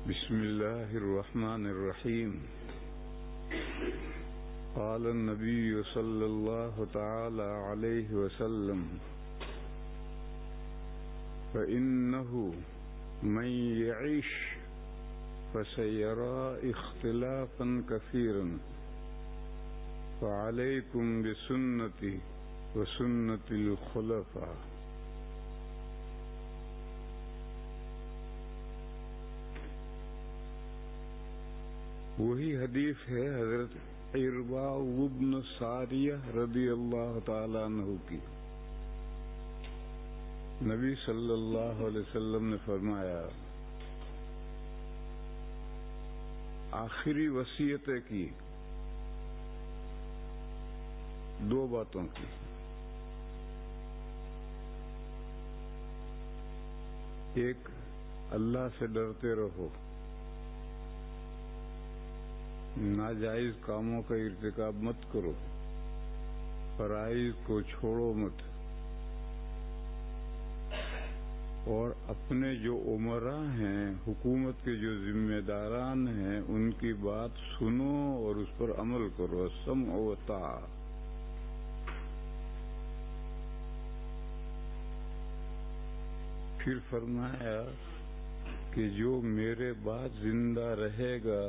بسم الله الرحمن الرحيم. قال النبي صلى الله تعالى عليه وسلم: فإنه من يعيش فسيرى اختلافا كثيرا فعليكم بسنتي وسنة الخلفاء. وہی حدیث ہے حضرت عرباض بن ساریہ رضی اللہ تعالی عنہ کی. نبی صلی اللہ علیہ وسلم نے فرمایا، آخری وصیتیں کی دو باتوں کی. ایک، اللہ سے ڈرتے رہو، ناجائز کاموں کا ارتکاب مت کرو، فرائض کو چھوڑو مت، اور اپنے جو امراء ہیں، حکومت کے جو ذمہ داران ہیں، ان کی بات سنو اور اس پر عمل کرو. سمع و طاعت. پھر فرمایا کہ جو میرے بعد زندہ رہے گا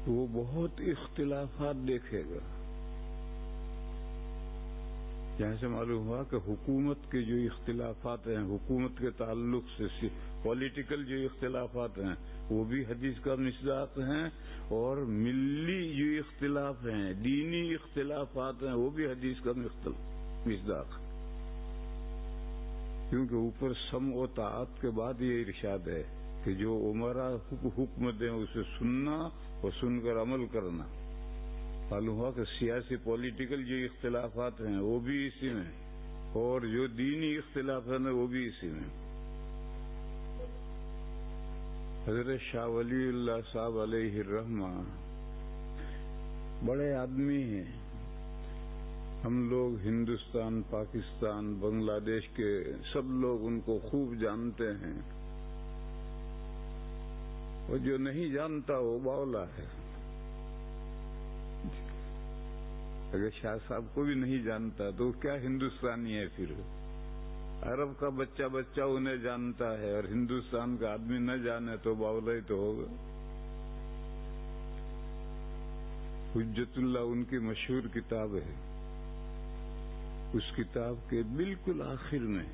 وہ بہت اختلافات دیکھے گا. یہاں سے معلوم ہوا کہ حکومت کے جو اختلافات ہیں، حکومت کے تعلق سے پولیٹیکل جو اختلافات ہیں وہ بھی حدیث کا مصداق ہیں، اور ملی جو اختلاف ہیں، دینی اختلافات ہیں، وہ بھی حدیث کا مصداق ہے. کیونکہ اوپر سمع و طاعت کے بعد یہ ارشاد ہے کہ جو امراء حکم دیں اسے سننا اور سن کر عمل کرنا. معلوم ہوا کہ سیاسی پولیٹیکل جو اختلافات ہیں وہ بھی اسی میں، اور جو دینی اختلافات ہیں وہ بھی اسی میں. حضرت شاہ ولی اللہ صاحب علیہ الرحمہ بڑے آدمی ہیں. ہم لوگ ہندوستان، پاکستان، بنگلہ دیش کے سب لوگ ان کو خوب جانتے ہیں، اور جو نہیں جانتا وہ باولا ہے. اگر شاہ صاحب کو بھی نہیں جانتا تو وہ کیا ہندوستانی ہے؟ پھر عرب کا بچہ بچہ انہیں جانتا ہے، اور ہندوستان کا آدمی نہ جانے تو باولا ہی تو ہوگا. حجت اللہ ان کی مشہور کتاب ہے. اس کتاب کے بالکل آخر میں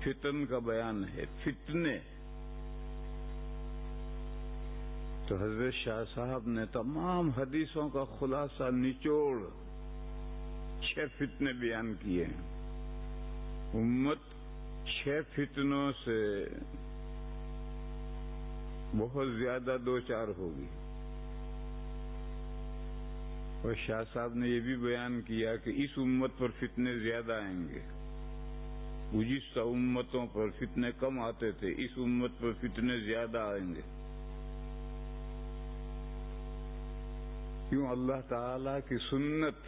فتن کا بیان ہے، فتنے. تو حضرت شاہ صاحب نے تمام حدیثوں کا خلاصہ نچوڑ 6 فتنے بیان کیے ہیں. امت 6 فتنوں سے بہت زیادہ دو چار ہوگی. اور شاہ صاحب نے یہ بھی بیان کیا کہ اس امت پر فتنے زیادہ آئیں گے. گزشتہ امتوں پر فتنے کم آتے تھے، اس امت پر فتنے زیادہ آئیں گے. کیوں؟ اللہ تعالی کی سنت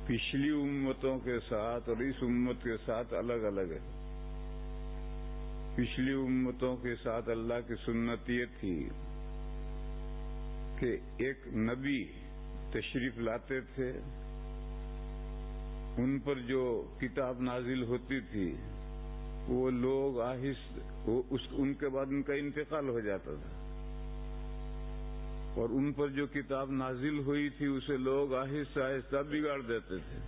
پچھلی امتوں کے ساتھ اور اس امت کے ساتھ الگ الگ ہے. پچھلی امتوں کے ساتھ اللہ کی سنت یہ تھی کہ ایک نبی تشریف لاتے تھے، ان پر جو کتاب نازل ہوتی تھی وہ لوگ ان کے بعد ان کا انتقال ہو جاتا تھا، اور ان پر جو کتاب نازل ہوئی تھی اسے لوگ آہستہ آہستہ بگاڑ دیتے تھے.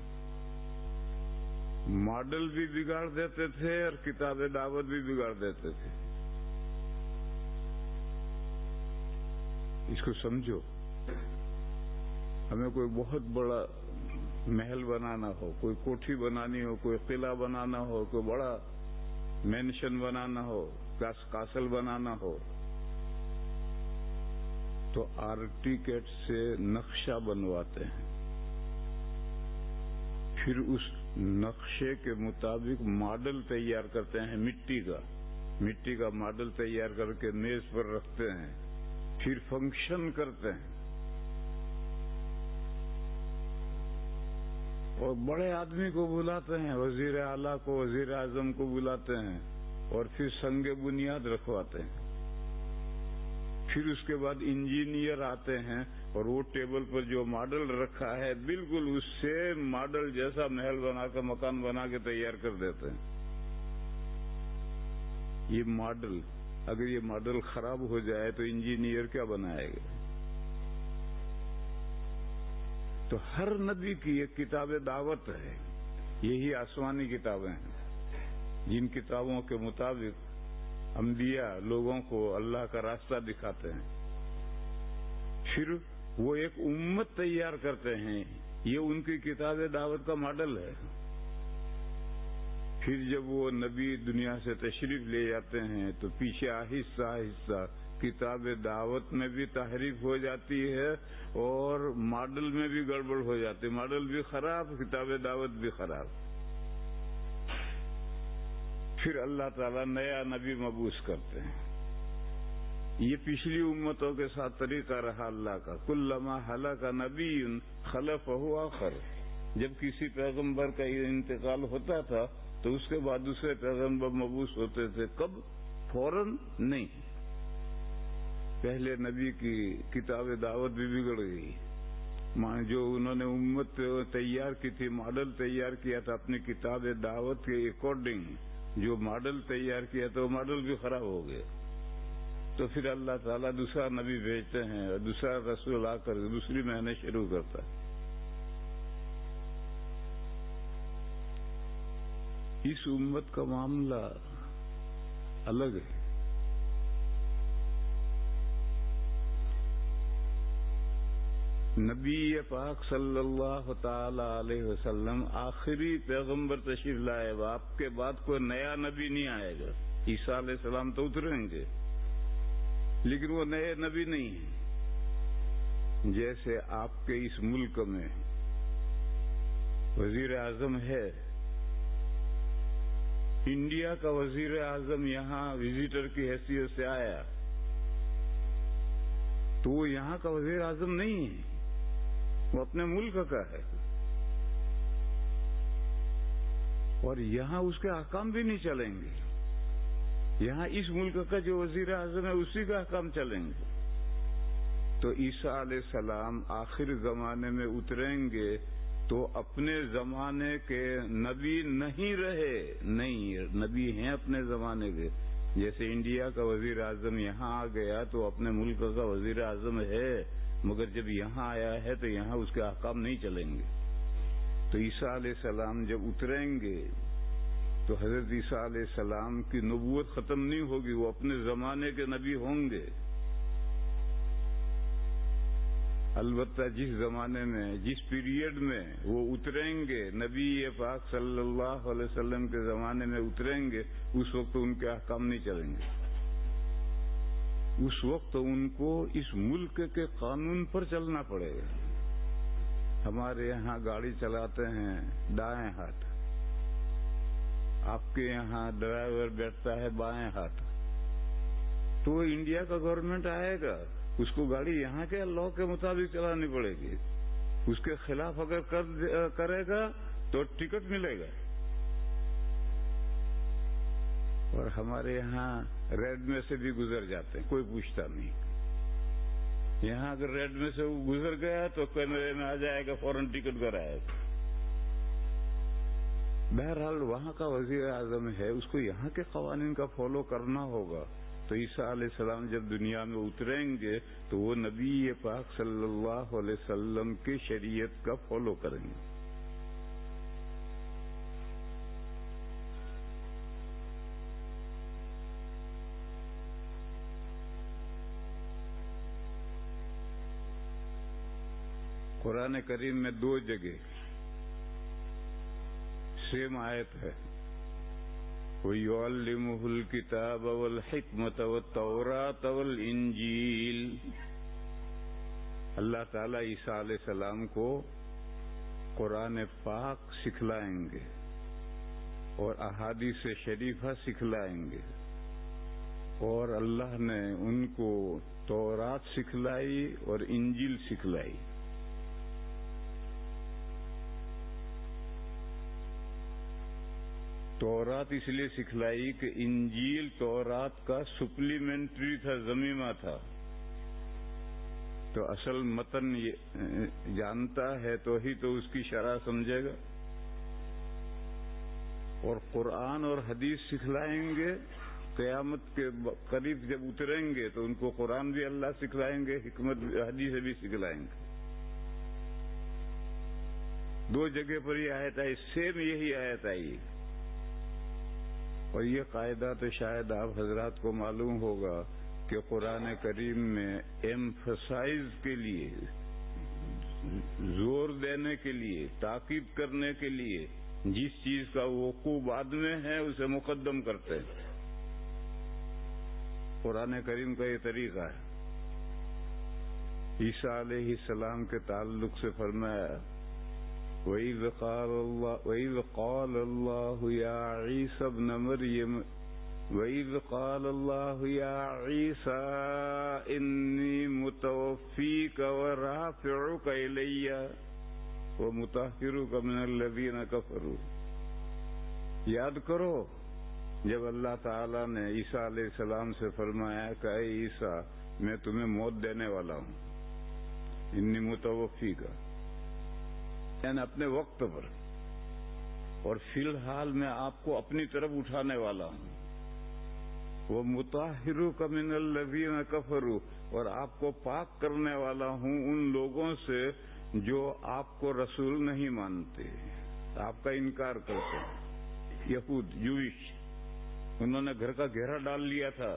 ماڈل بھی بگاڑ دیتے تھے اور کتاب دعوت بھی بگاڑ دیتے تھے. اس کو سمجھو. ہمیں کوئی بہت بڑا محل بنانا ہو، کوئی کوٹھی بنانی ہو، کوئی قلعہ بنانا ہو، کوئی بڑا مینشن بنانا ہو، کاسل بنانا ہو، تو آرکیٹیکٹ سے نقشہ بنواتے ہیں. پھر اس نقشے کے مطابق ماڈل تیار کرتے ہیں، مٹی کا ماڈل تیار کر کے میز پر رکھتے ہیں، پھر فنکشن کرتے ہیں. اور بڑے آدمی کو بلاتے ہیں، وزیر اعلیٰ کو، وزیر اعظم کو بلاتے ہیں، اور پھر سنگ بنیاد رکھواتے ہیں۔ پھر اس کے بعد انجینئر آتے ہیں اور وہ ٹیبل پر جو ماڈل رکھا ہے بالکل اس سے ماڈل جیسا محل بنا کر، مکان بنا کے تیار کر دیتے ہیں۔ یہ ماڈل، اگر یہ ماڈل خراب ہو جائے تو انجینئر کیا بنائے گا؟ تو ہر نبی کی ایک کتاب دعوت ہے، یہی آسمانی کتابیں ہیں جن کتابوں کے مطابق انبیاء لوگوں کو اللہ کا راستہ دکھاتے ہیں۔ پھر وہ ایک امت تیار کرتے ہیں، یہ ان کی کتاب دعوت کا ماڈل ہے۔ پھر جب وہ نبی دنیا سے تشریف لے جاتے ہیں تو پیچھے آہستہ آہستہ کتاب دعوت میں بھی تحریف ہو جاتی ہے اور ماڈل میں بھی گڑبڑ ہو جاتی ہے، ماڈل بھی خراب، کتاب دعوت بھی خراب۔ پھر اللہ تعالیٰ نیا نبی مبعوث کرتے ہیں۔ یہ پچھلی امتوں کے ساتھ طریقہ رہا اللہ کا، کلما ہلاک نبی خلفہ آخر، جب کسی پیغمبر کا انتقال ہوتا تھا تو اس کے بعد دوسرے پیغمبر مبعوث ہوتے تھے۔ کب؟ فوراً نہیں، پہلے نبی کی کتاب دعوت بھی بگڑ گئی، جو انہوں نے امت تیار کی تھی، ماڈل تیار کیا تھا اپنی کتاب دعوت کے اکارڈنگ، جو ماڈل تیار کیا تھا وہ ماڈل بھی خراب ہو گیا۔ تو پھر اللہ تعالیٰ دوسرا نبی بھیجتے ہیں اور دوسرا رسول آ کر دوسری محنت شروع کرتا ہے۔ اس امت کا معاملہ الگ ہے۔ نبی پاک صلی اللہ تعالی علیہ وسلم آخری پیغمبر تشریف لائے، آپ کے بعد کوئی نیا نبی نہیں آئے گا۔ عیسیٰ علیہ السلام تو اتریں گے لیکن وہ نئے نبی نہیں ہیں۔ جیسے آپ کے اس ملک میں وزیر اعظم ہے، انڈیا کا وزیر اعظم یہاں وزیٹر کی حیثیت سے آیا تو وہ یہاں کا وزیر اعظم نہیں ہے، وہ اپنے ملک کا ہے، اور یہاں اس کے احکام بھی نہیں چلیں گے۔ یہاں اس ملک کا جو وزیر اعظم ہے اسی کا احکام چلیں گے۔ تو عیسیٰ علیہ السلام آخر زمانے میں اتریں گے تو اپنے زمانے کے نبی نہیں رہے، نہیں، نبی ہیں اپنے زمانے کے۔ جیسے انڈیا کا وزیر اعظم یہاں آ گیا تو اپنے ملک کا وزیر اعظم ہے، مگر جب یہاں آیا ہے تو یہاں اس کے احکام نہیں چلیں گے۔ تو عیسیٰ علیہ السلام جب اتریں گے تو حضرت عیسیٰ علیہ السلام کی نبوت ختم نہیں ہوگی، وہ اپنے زمانے کے نبی ہوں گے۔ البتہ جس زمانے میں، جس پیریڈ میں وہ اتریں گے، نبی پاک صلی اللہ علیہ وسلم کے زمانے میں اتریں گے، اس وقت ان کے احکام نہیں چلیں گے۔ اس وقت ان کو اس ملک کے قانون پر چلنا پڑے گا۔ ہمارے یہاں گاڑی چلاتے ہیں دائیں ہاتھ، آپ کے یہاں ڈرائیور بیٹھتا ہے بائیں ہاتھ، تو وہ انڈیا کا گورنمنٹ آئے گا، اس کو گاڑی یہاں کے لاء کے مطابق چلانی پڑے گی۔ اس کے خلاف اگر کرے گا تو ٹکٹ ملے گا۔ اور ہمارے یہاں ریڈ میں سے بھی گزر جاتے ہیں، کوئی پوچھتا نہیں۔ یہاں اگر ریڈ میں سے وہ گزر گیا تو کیمرے میں آ جائے گا، فوراً ٹکٹ کرائے گا۔ بہرحال وہاں کا وزیر اعظم ہے، اس کو یہاں کے قوانین کا فالو کرنا ہوگا۔ تو عیسیٰ علیہ السلام جب دنیا میں اتریں گے تو وہ نبی پاک صلی اللہ علیہ وسلم کی شریعت کا فالو کریں گے۔ قرآن کریم میں 2 جگہ سیم آیت ہے، وَيُعَلِّمُهُ الْكِتَابَ وَالْحِكْمَةَ وَالتَّوْرَاةَ وَالْإِنْجِيلَ۔ اللہ تعالیٰ عیسیٰ علیہ السلام کو قرآن پاک سکھلائیں گے اور احادیث شریفہ سکھلائیں گے، اور اللہ نے ان کو تورات سکھلائی اور انجیل سکھلائی۔ تورات اس لیے سکھلائی کہ انجیل تورات کا سپلیمنٹری تھا، ضمیمہ تھا. تو اصل متن جانتا ہے تو ہی تو اس کی شرح سمجھے گا. اور قرآن اور حدیث سکھلائیں گے، قیامت کے قریب جب اتریں گے تو ان کو قرآن بھی اللہ سکھلائیں گے، حکمت حدیث بھی سکھلائیں گے. دو جگہ پر یہ آیت آئی، سیم یہی آیت آئی. اور یہ قاعدہ تو شاید آپ حضرات کو معلوم ہوگا کہ قرآن کریم میں ایمفسائز کے لیے، زور دینے کے لیے، تاکید کرنے کے لیے جس چیز کا وقوع بعد میں ہے اسے مقدم کرتے ہیں. قرآن کریم کا یہ طریقہ ہے. عیسیٰ علیہ السلام کے تعلق سے فرمایا وَإِذْ قَالَ اللَّهُ يَا عِيسَى ابْنَ مَرْيَمَ وَإِذْ قَالَ اللَّهُ يَا عِيسَى إِنِّي مُتَوَفِّيكَ وَرَافِعُكَ إِلَيَّ وَمُطَهِّرُكَ مِنَ الَّذِينَ كَفَرُوا. یاد کرو جب اللہ تعالیٰ نے عیسیٰ علیہ السلام سے فرمایا کہ اے عیسیٰ میں تمہیں موت دینے والا ہوں. انی متوفیک، یعنی اپنے وقت پر، اور فی الحال میں آپ کو اپنی طرف اٹھانے والا ہوں. وہ مطہرک من الذین کفروا، اور آپ کو پاک کرنے والا ہوں ان لوگوں سے جو آپ کو رسول نہیں مانتے، آپ کا انکار کرتے ہیں. یہود، جوئش، انہوں نے گھر کا گھیرا ڈال لیا تھا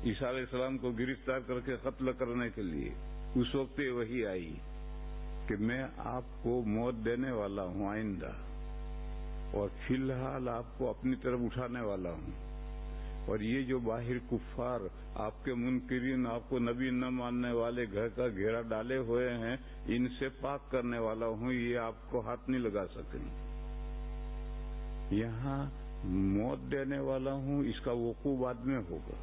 عیسیٰ علیہ السلام کو گرفتار کر کے قتل کرنے کے لیے. اس وقت وہی آئی کہ میں آپ کو موت دینے والا ہوں آئندہ، اور فی الحال آپ کو اپنی طرف اٹھانے والا ہوں. اور یہ جو باہر کفار، آپ کے منکرین، آپ کو نبی نہ ماننے والے گھر کا گھیرا ڈالے ہوئے ہیں، ان سے پاک کرنے والا ہوں، یہ آپ کو ہاتھ نہیں لگا سکیں. یہاں موت دینے والا ہوں، اس کا وقوع بعد میں ہوگا،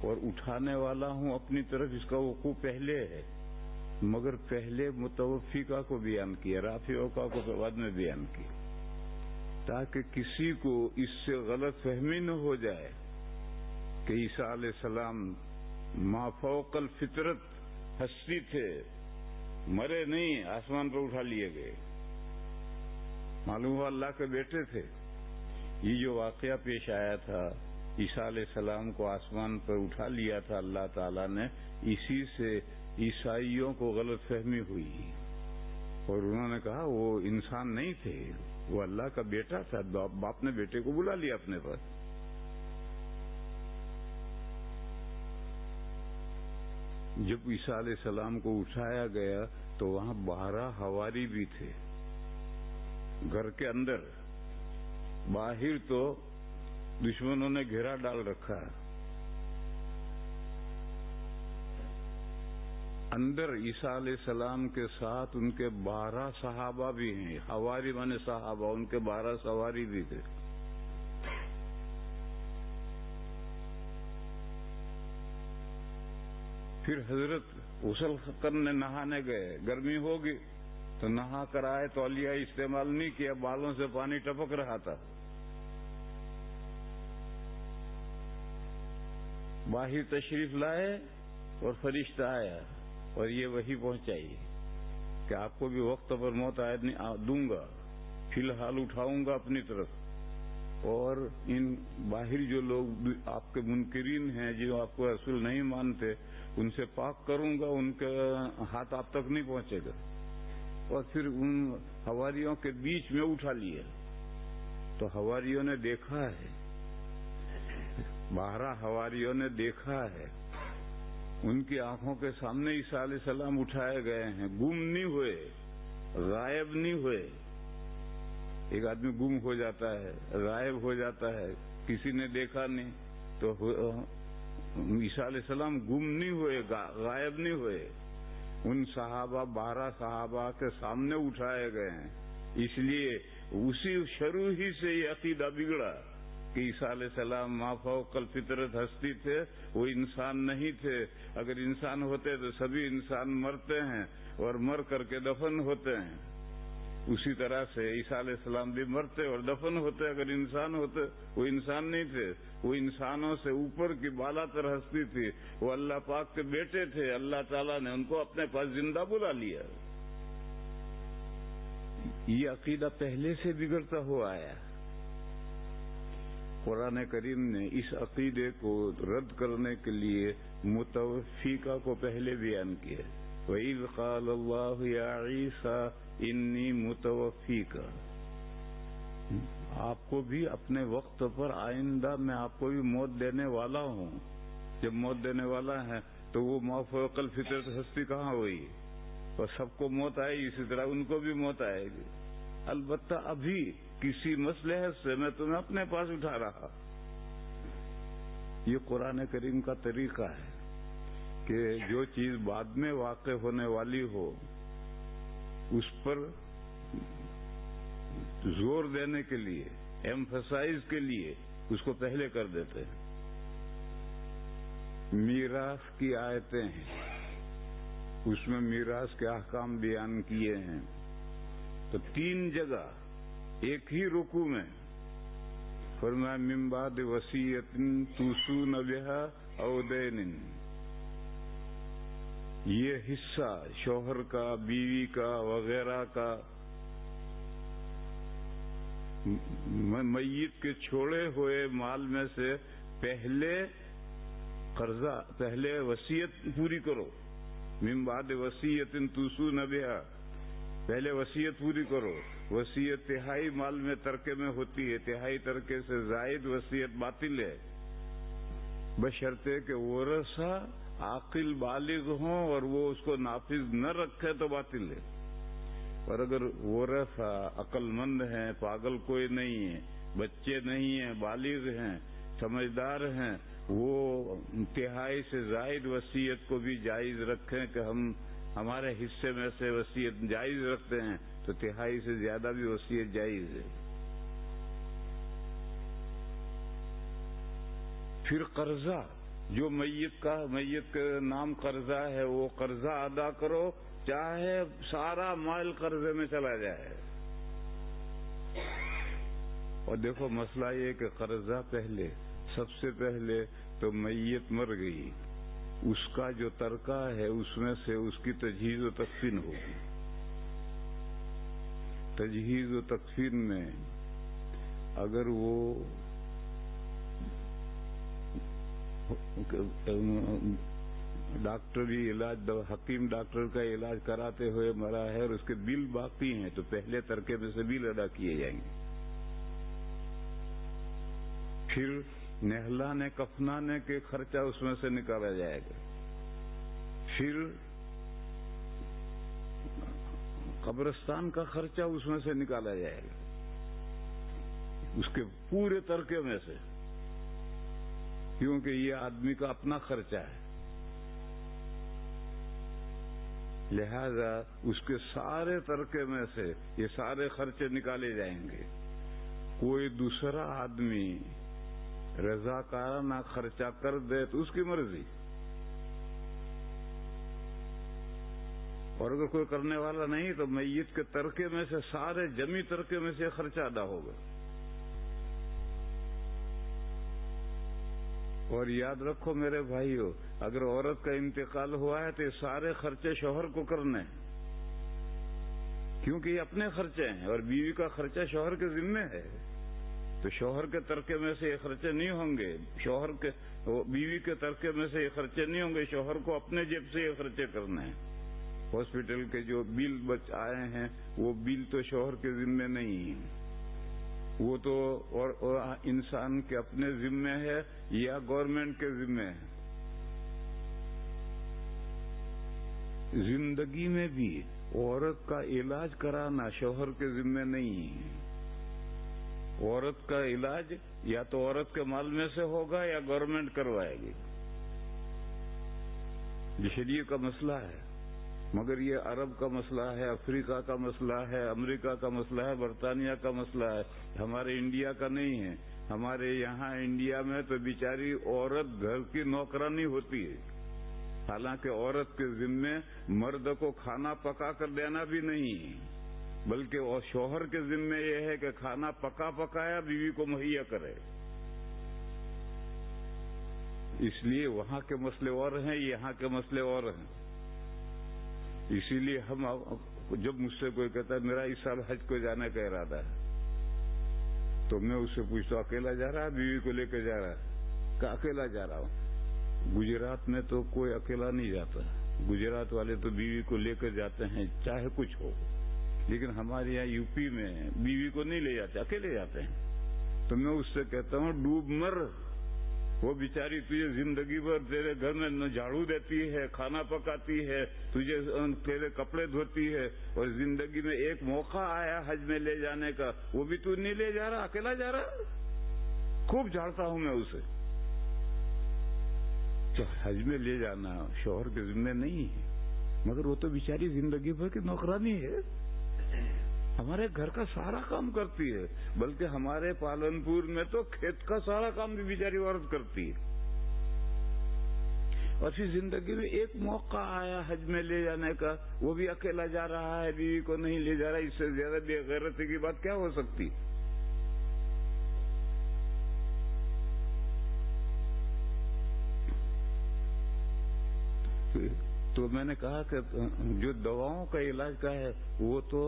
اور اٹھانے والا ہوں اپنی طرف، اس کا وقوع پہلے ہے. مگر پہلے متوفیقہ کو بیان کیا، رافعہ کو بعد میں بیان کیا، تاکہ کسی کو اس سے غلط فہمی نہ ہو جائے کہ عیسیٰ علیہ السلام ما فوق الفطرت ہستی تھے، مرے نہیں، آسمان پر اٹھا لیے گئے، معلوم ہوا اللہ کے بیٹے تھے. یہ جو واقعہ پیش آیا تھا، عیسیٰ علیہ السلام کو آسمان پر اٹھا لیا تھا اللہ تعالیٰ نے، اسی سے عیسائیوں کو غلط فہمی ہوئی، اور انہوں نے کہا وہ انسان نہیں تھے، وہ اللہ کا بیٹا تھا. باپ نے بیٹے کو بلا لیا اپنے پاس. جب عیسیٰ علیہ السلام کو اٹھایا گیا تو وہاں 12 حواری بھی تھے گھر کے اندر. باہر تو دشمنوں نے گھیرا ڈال رکھا، اندر عیسیٰ علیہ السلام کے ساتھ ان کے 12 صحابہ بھی ہیں. حواری مانے صحابہ، ان کے 12 سواری بھی تھے. پھر حضرت غسل کرنے نہانے گئے، گرمی ہوگی تو نہا کر آئے، تولیہ استعمال نہیں کیا، بالوں سے پانی ٹپک رہا تھا. باہر تشریف لائے اور فرشتہ آیا اور یہ وحی پہنچائی کہ آپ کو بھی وقت پر موت دوں گا، فی الحال اٹھاؤں گا اپنی طرف، اور ان باہر جو لوگ آپ کے منکرین ہیں، جو آپ کو رسول نہیں مانتے، ان سے پاک کروں گا، ان کا ہاتھ آپ تک نہیں پہنچے گا. اور پھر ان حواریوں کے بیچ میں اٹھا لیا تو حواریوں نے دیکھا ہے، 12 حواریوں نے دیکھا ہے، ان کی آنکھوں کے سامنے عیسیٰ علیہ السلام اٹھائے گئے ہیں، گم نہیں ہوئے، غائب نہیں ہوئے. ایک آدمی گم ہو جاتا ہے، غائب ہو جاتا ہے، کسی نے دیکھا نہیں، تو عیسیٰ علیہ السلام گم نہیں ہوئے، غائب نہیں ہوئے. ان صحابہ 12 صحابہ کے سامنے اٹھائے گئے ہیں. اس لیے اسی شروع ہی سے یہ عقیدہ بگڑا کہ عیسیٰ علیہ السلام ما فوق الفطرت ہستی تھے، وہ انسان نہیں تھے. اگر انسان ہوتے تو سبھی انسان مرتے ہیں اور مر کر کے دفن ہوتے ہیں. اسی طرح سے عیسیٰ علیہ السلام بھی مرتے اور دفن ہوتے. اگر انسان ہوتے، وہ انسان نہیں تھے، وہ انسانوں سے اوپر کی بالا تر ہستی تھی. وہ اللہ پاک کے بیٹے تھے. اللہ تعالیٰ نے ان کو اپنے پاس زندہ بلا لیا. یہ عقیدہ پہلے سے بگڑتا ہوا آیا. قرآن کریم نے اس عقیدے کو رد کرنے کے لیے متوفیقہ کو پہلے بیان کیا. وَإِذْ قَالَ اللَّهُ يَا عِيسَىٰ إِنِّي مُتَوَفِّيكَ. آپ کو بھی اپنے وقت پر آئندہ میں آپ کو بھی موت دینے والا ہوں. جب موت دینے والا ہے تو وہ ما فوق الفطرت ہستی کہاں ہوئی؟ اور سب کو موت آئے گی، اسی طرح ان کو بھی موت آئے گی. البتہ ابھی کسی مصلحت سے میں تمہیں اپنے پاس اٹھا رہا. یہ قرآن کریم کا طریقہ ہے کہ جو چیز بعد میں واقع ہونے والی ہو اس پر زور دینے کے لیے، ایمفسائز کے لیے اس کو پہلے کر دیتے ہیں. میراث کی آیتیں ہیں، اس میں میراث کے احکام بیان کیے ہیں. تو 3 جگہ ایک ہی رکوع میں فرمایا من بعد وصیۃ توصون بها او دین. یہ حصہ شوہر کا، بیوی کا وغیرہ کا میت کے چھوڑے ہوئے مال میں سے پہلے قرضہ، پہلے وصیت پوری کرو. من بعد وصیۃ توصون بها، پہلے وصیت پوری کرو. وصیت تہائی مال میں ترکے میں ہوتی ہے، تہائی ترکے سے زائد وصیت باطل ہے، بشرطے کہ ورثہ عاقل بالغ ہوں اور وہ اس کو نافذ نہ رکھے تو باطل ہے. اور اگر ورثہ عقل مند ہیں، پاگل کوئی نہیں ہے، بچے نہیں ہیں، بالغ ہیں، سمجھدار ہیں، وہ تہائی سے زائد وصیت کو بھی جائز رکھیں کہ ہمارے حصے میں سے وصیت جائز رکھتے ہیں، تو تہائی سے زیادہ بھی وصیت جائز ہے. پھر قرضہ، جو میت کے نام قرضہ ہے وہ قرضہ ادا کرو، چاہے سارا مال قرضے میں چلا جائے. اور دیکھو مسئلہ یہ کہ قرضہ پہلے، سب سے پہلے تو میت مر گئی، اس کا جو ترکہ ہے اس میں سے اس کی تجہیز و تکفین ہوگی. تجہیز و تکفین میں اگر وہ ڈاکٹری علاج، حکیم ڈاکٹر کا علاج کراتے ہوئے مرا ہے اور اس کے بل باقی ہیں تو پہلے ترکے میں سے بل ادا کیے جائیں گے. پھر نہلانے کفنانے کے خرچہ اس میں سے نکالا جائے گا. پھر قبرستان کا خرچہ اس میں سے نکالا جائے گا، اس کے پورے ترکے میں سے، کیونکہ یہ آدمی کا اپنا خرچہ ہے. لہذا اس کے سارے ترکے میں سے یہ سارے خرچے نکالے جائیں گے. کوئی دوسرا آدمی رضاکارانہ خرچہ کر دے تو اس کی مرضی، اور اگر کوئی کرنے والا نہیں تو میت کے ترکے میں سے، سارے جمی ترکے میں سے خرچہ ادا ہوگا. اور یاد رکھو میرے بھائیو، اگر عورت کا انتقال ہوا ہے تو یہ سارے خرچے شوہر کو کرنے ہیں، کیونکہ یہ اپنے خرچے ہیں، اور بیوی کا خرچہ شوہر کے ذمہ ہے. تو شوہر کے ترکے میں سے یہ خرچے نہیں ہوں گے، بیوی کے ترکے میں سے یہ خرچے نہیں ہوں گے، شوہر کو اپنے جیب سے یہ خرچے کرنے ہیں. ہاسپٹل کے جو بل بچ آئے ہیں وہ بل تو شوہر کے ذمہ نہیں ہیں، وہ تو اور انسان کے اپنے ذمہ ہے یا گورنمنٹ کے ذمہ ہے. زندگی میں بھی عورت کا علاج کرانا شوہر کے ذمہ نہیں ہے. عورت کا علاج یا تو عورت کے مال میں سے ہوگا یا گورنمنٹ کروائے گی. یہ شریعت کا مسئلہ ہے، مگر یہ عرب کا مسئلہ ہے، افریقہ کا مسئلہ ہے، امریکہ کا مسئلہ ہے، برطانیہ کا مسئلہ ہے، ہمارے انڈیا کا نہیں ہے. ہمارے یہاں انڈیا میں تو بیچاری عورت گھر کی نوکرانی ہوتی ہے، حالانکہ عورت کے ذمے مرد کو کھانا پکا کر دینا بھی نہیں، بلکہ اور شوہر کے ذمے یہ ہے کہ کھانا پکا پکایا بیوی کو مہیا کرے. اس لیے وہاں کے مسئلے اور ہیں، یہاں کے مسئلے اور ہیں. اسی لیے ہم جب مجھ سے کوئی کہتا ہے میرا اس سال حج کو جانے کا ارادہ ہے، تو میں اس سے پوچھتا ہوں اکیلا جا رہا ہے بیوی کو لے کے جا رہا ہے؟ کہ اکیلا جا رہا ہوں. گجرات میں تو کوئی اکیلا نہیں جاتا، گجرات والے تو بیوی کو لے کر جاتے ہیں چاہے کچھ ہو. لیکن ہمارے یہاں یو پی میں بیوی کو نہیں لے جاتے، اکیلے جاتے ہیں. تو میں اس سے کہتا ہوں ڈوب مر، وہ بیچاری تجھے زندگی بھر تیرے گھر میں نہ جھاڑو دیتی ہے، کھانا پکاتی ہے، تجھے تیرے کپڑے دھوتی ہے، اور زندگی میں ایک موقع آیا حج میں لے جانے کا، وہ بھی تو نہیں لے جا رہا، اکیلا جا رہا. خوب جھاڑتا ہوں میں اسے. حج میں لے جانا شوہر کے ذمہ نہیں ہے، مگر وہ تو بیچاری زندگی بھر کی نوکرانی ہے، ہمارے گھر کا سارا کام کرتی ہے. بلکہ ہمارے پالنپور میں تو کھیت کا سارا کام بھی بیچاری عورت کرتی ہے. اور پھر زندگی میں ایک موقع آیا حج میں لے جانے کا، وہ بھی اکیلا جا رہا ہے، بیوی کو نہیں لے جا رہا. اس سے زیادہ بے غیرتی کی بات کیا ہو سکتی؟ تو میں نے کہا کہ جو دواؤں کا علاج کا ہے وہ تو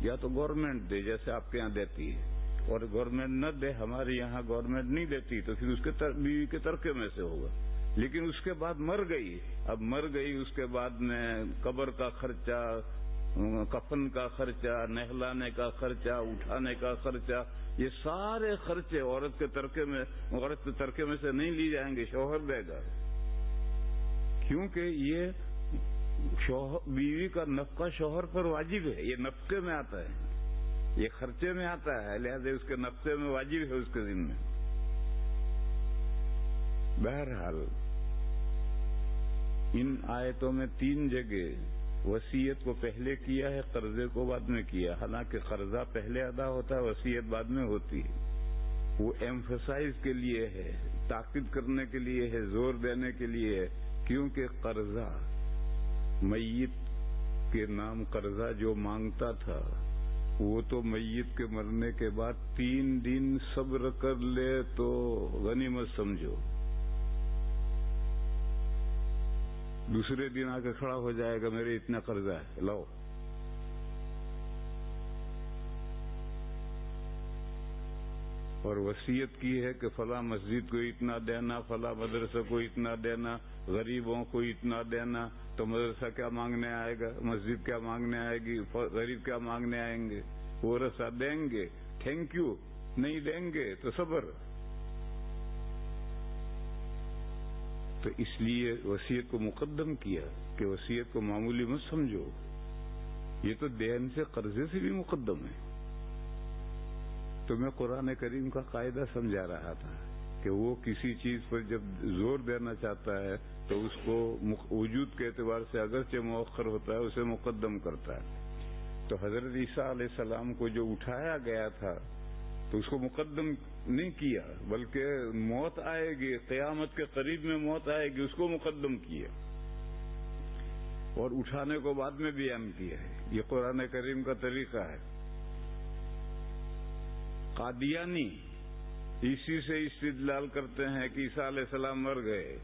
یا تو گورنمنٹ دے جیسے آپ کے یہاں دیتی ہے، اور گورنمنٹ نہ دے، ہمارے یہاں گورنمنٹ نہیں دیتی، تو پھر اس کے بیوی کے ترکے میں سے ہوگا. لیکن اس کے بعد مر گئی، اب مر گئی، اس کے بعد میں قبر کا خرچہ، کفن کا خرچہ، نہلانے کا خرچہ، اٹھانے کا خرچہ، یہ سارے خرچے عورت کے ترکے میں سے نہیں لی جائیں گے، شوہر دے گا. کیونکہ یہ بیوی کا نفقہ شوہر پر واجب ہے، یہ نفقے میں آتا ہے، یہ خرچے میں آتا ہے، لہذا اس کے نفقے میں واجب ہے اس کے ذمہ. بہرحال ان آیتوں میں 3 جگہ وصیت کو پہلے کیا ہے، قرضے کو بعد میں کیا. حالانکہ قرضہ پہلے ادا ہوتا ہے، وصیت بعد میں ہوتی ہے. وہ ایمفسائز کے لیے ہے، تاکید کرنے کے لیے ہے، زور دینے کے لیے ہے. کیونکہ قرضہ میت کے نام قرضہ جو مانگتا تھا وہ تو میت کے مرنے کے بعد 3 دن صبر کر لے تو غنیمت سمجھو، دوسرے دن آ کے کھڑا ہو جائے گا میرے اتنا قرضہ ہے لاؤ. اور وصیت کی ہے کہ فلاں مسجد کو اتنا دینا، فلاں مدرسہ کو اتنا دینا، غریبوں کو اتنا دینا. تو مدرسہ کیا مانگنے آئے گا، مسجد کیا مانگنے آئے گی، غریب کیا مانگنے آئیں گے؟ وہ رسا دیں گے، تھینک یو، نہیں دیں گے تو صبر. تو اس لیے وصیت کو مقدم کیا کہ وصیت کو معمولی مت سمجھو، یہ تو دین سے قرضے سے بھی مقدم ہے. تو میں قرآن کریم کا قاعدہ سمجھا رہا تھا کہ وہ کسی چیز پر جب زور دینا چاہتا ہے تو اس کو وجود کے اعتبار سے اگرچہ مؤخر ہوتا ہے اسے مقدم کرتا ہے. تو حضرت عیسیٰ علیہ السلام کو جو اٹھایا گیا تھا تو اس کو مقدم نہیں کیا، بلکہ موت آئے گی، قیامت کے قریب میں موت آئے گی، اس کو مقدم کیا اور اٹھانے کو بعد میں بیان کیا ہے. یہ قرآن کریم کا طریقہ ہے. قادیانی اسی سے استدلال کرتے ہیں کہ عیسیٰ علیہ السلام مر گئے،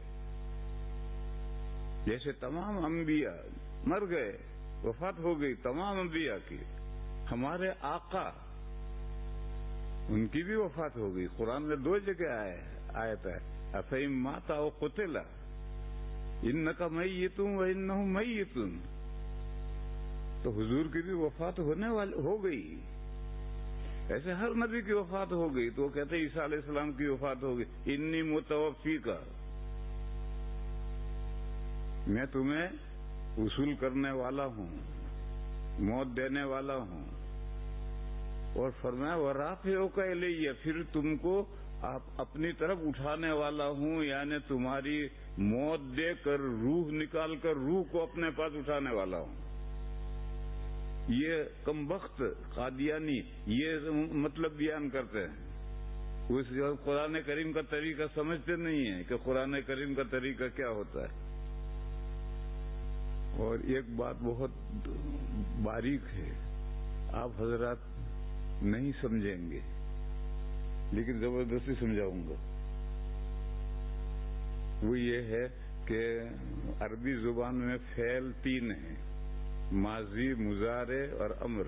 جیسے تمام انبیاء مر گئے، وفات ہو گئی تمام انبیاء کی. ہمارے آقا ان کی بھی وفات ہو گئی. قرآن میں 2 جگہ آیت ہے افہم ماتا و قتلا انک میت و انہم میتون. تو حضور کی بھی وفات ہو گئی، ایسے ہر نبی کی وفات ہو گئی. تو وہ کہتے ہیں عیسیٰ علیہ السلام کی وفات ہو گئی، انی متوفیکا، میں تمہیں وصول کرنے والا ہوں، موت دینے والا ہوں. اور فرمایا ورافعک الیہ، پھر تم کو اپنی طرف اٹھانے والا ہوں، یعنی تمہاری موت دے کر روح نکال کر روح کو اپنے پاس اٹھانے والا ہوں. یہ کمبخت قادیانی یہ مطلب بیان کرتے ہیں، اس قرآن کریم کا طریقہ سمجھتے نہیں ہیں کہ قرآن کریم کا طریقہ کیا ہوتا ہے. اور ایک بات بہت باریک ہے، آپ حضرات نہیں سمجھیں گے، لیکن زبردستی سمجھاؤں گا۔ وہ یہ ہے کہ عربی زبان میں فعل 3 ہیں، ماضی، مضارع اور امر۔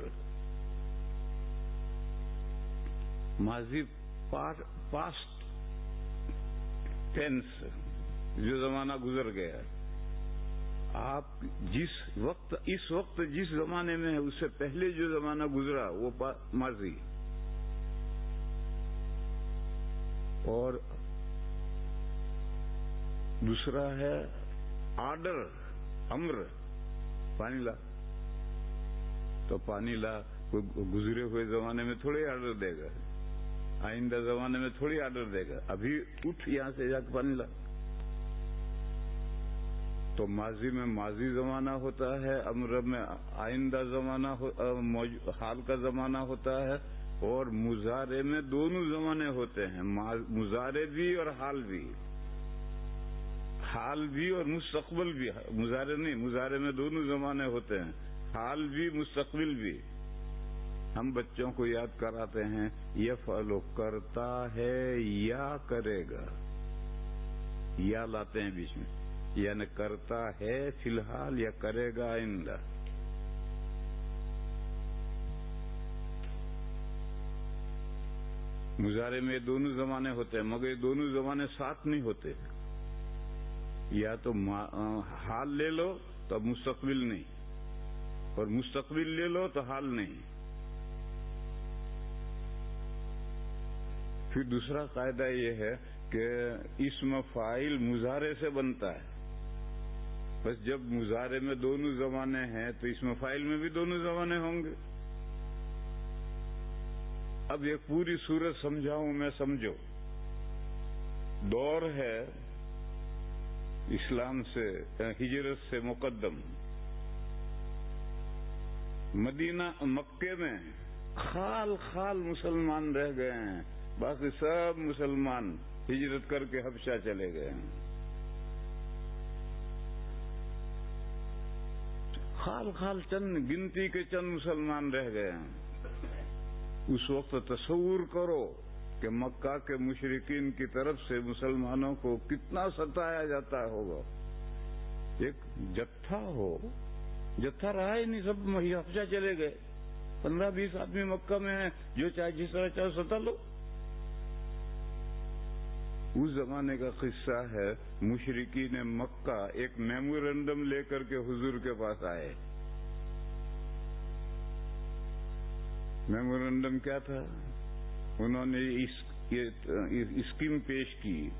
ماضی پاسٹ ٹینس، جو زمانہ گزر گیا۔ آپ اس وقت جس زمانے میں ہے اس سے پہلے جو زمانہ گزرا وہ ماضی۔ اور دوسرا ہے آرڈر، امر، پانی لا۔ تو پانی لا کوئی گزرے ہوئے زمانے میں تھوڑی آرڈر دے گا، آئندہ زمانے میں تھوڑی آرڈر دے گا، ابھی اٹھ یہاں سے جا کے پانی لا۔ تو ماضی میں ماضی زمانہ ہوتا ہے، امر میں آئندہ زمانہ، حال کا زمانہ ہوتا ہے، اور مضارع میں دونوں زمانے ہوتے ہیں، مضارع بھی اور حال بھی، حال بھی اور مستقبل بھی۔ مضارع نہیں، مضارع میں دونوں زمانے ہوتے ہیں، حال بھی مستقبل بھی۔ ہم بچوں کو یاد کراتے ہیں یفعل کرتا ہے یا کرے گا، یا لاتے ہیں بیچ میں، یعنی کرتا ہے فی الحال یا کرے گا آئندہ۔ مضارع میں دونوں زمانے ہوتے ہیں، مگر یہ دونوں زمانے ساتھ نہیں ہوتے۔ یا تو حال لے لو تو مستقبل نہیں، اور مستقبل لے لو تو حال نہیں۔ پھر دوسرا قاعدہ یہ ہے کہ اسم فاعل مضارع سے بنتا ہے۔ بس جب مضارع میں دونوں زمانے ہیں تو اسم فاعل میں بھی دونوں زمانے ہوں گے۔ اب ایک پوری صورت سمجھاؤں میں، سمجھو۔ دور ہے اسلام سے، ہجرت سے مقدم، مدینہ مکے میں خال خال مسلمان رہ گئے ہیں، باقی سب مسلمان ہجرت کر کے حبشہ چلے گئے ہیں۔ خال خال چند گنتی کے چند مسلمان رہ گئے ہیں۔ اس وقت تصور کرو کہ مکہ کے مشرکین کی طرف سے مسلمانوں کو کتنا ستایا جاتا ہوگا۔ ایک جتھا ہو، جتھا رہا ہی نہیں، سب حبشہ چلے گئے، 15-20 آدمی مکہ میں ہیں، جو چاہے جس طرح چاہے ستا لو۔ اس زمانے کا قصہ ہے، مشرکین مکہ ایک میمورنڈم لے کر کے حضور کے پاس آئے۔ میمورنڈم کیا تھا؟ انہوں نے اسکیم پیش کی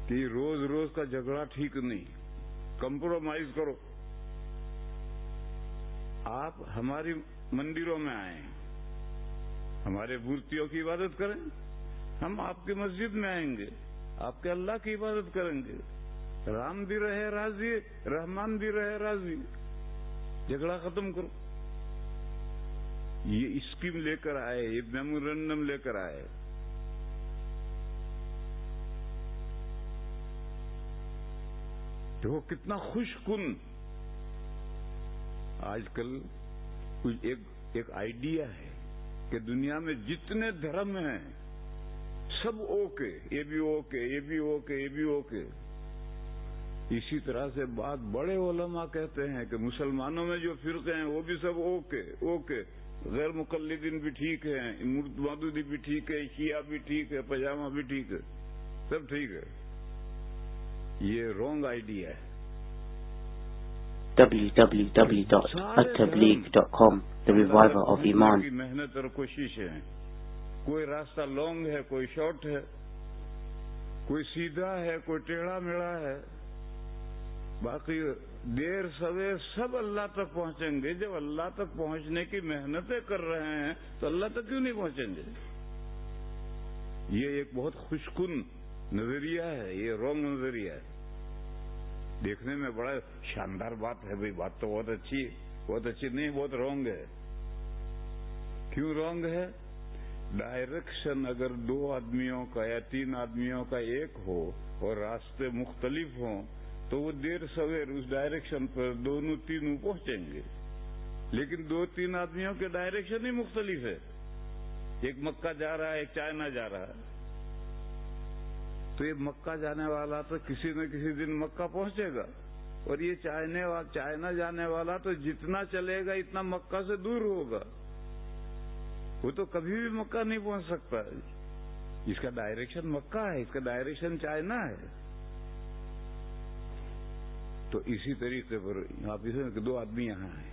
کہ روز روز کا جھگڑا ٹھیک نہیں، کمپرومائز کرو۔ آپ ہماری مندروں میں آئیں، ہمارے مورتیوں کی عبادت کریں، ہم آپ کی مسجد میں آئیں گے، آپ کے اللہ کی عبادت کریں گے، رام بھی رہے راضی، رحمان بھی رہے راضی، جھگڑا ختم کرو۔ یہ اسکیم لے کر آئے، یہ میمورنڈم لے کر آئے۔ دیکھو کتنا خوش کن۔ آج کل ایک آئیڈیا ہے کہ دنیا میں جتنے دھرم ہیں سب اوکے، یہ بھی اوکے، یہ بھی اوکے، یہ بھی اوکے۔ اسی طرح سے بات بڑے علماء کہتے ہیں کہ مسلمانوں میں جو فرقے ہیں وہ بھی سب اوکے اوکے، غیر مقلدین بھی ٹھیک ہے، مودودی بھی ٹھیک ہے، شیعہ بھی ٹھیک ہے، پجامہ بھی ٹھیک ہے، سب ٹھیک ہے۔ یہ رونگ آئیڈیا ہے۔ www.attableek.com The Reviver of Iman۔ کی محنت اور کوشش ہے، کوئی راستہ لانگ ہے، کوئی شارٹ ہے، کوئی سیدھا ہے، کوئی ٹیڑھا میڑھا ہے، باقی دیر سویر سب اللہ تک پہنچیں گے۔ جب اللہ تک پہنچنے کی محنتیں کر رہے ہیں تو اللہ تک کیوں نہیں پہنچیں گے؟ یہ ایک بہت خوشکن نظریہ ہے، یہ رونگ نظریہ ہے۔ دیکھنے میں بڑا شاندار بات ہے، بھائی بات تو بہت اچھی ہے، بہت اچھی نہیں، بہت رونگ ہے۔ کیوں رونگ ہے؟ ڈائریکشن اگر 2 آدمیوں کا یا 3 آدمیوں کا ایک ہو اور راستے مختلف ہوں تو وہ دیر سویر اس ڈائریکشن پر دونوں تینوں پہنچیں گے۔ لیکن 2-3 آدمیوں کے ڈائریکشن ہی مختلف ہے. ایک مکہ جا رہا ہے, ایک چائنا جا رہا ہے. تو یہ مکہ جانے والا تو کسی نہ کسی دن مکہ پہنچے گا, اور یہ چائنا جانے والا تو جتنا چلے گا اتنا مکہ سے دور ہوگا. وہ تو کبھی بھی مکہ نہیں پہنچ سکتا. اس کا ڈائریکشن مکہ ہے, اس کا ڈائریکشن چائنا ہے. تو اسی طریقے پر آپ اسے 2 آدمی یہاں ہیں,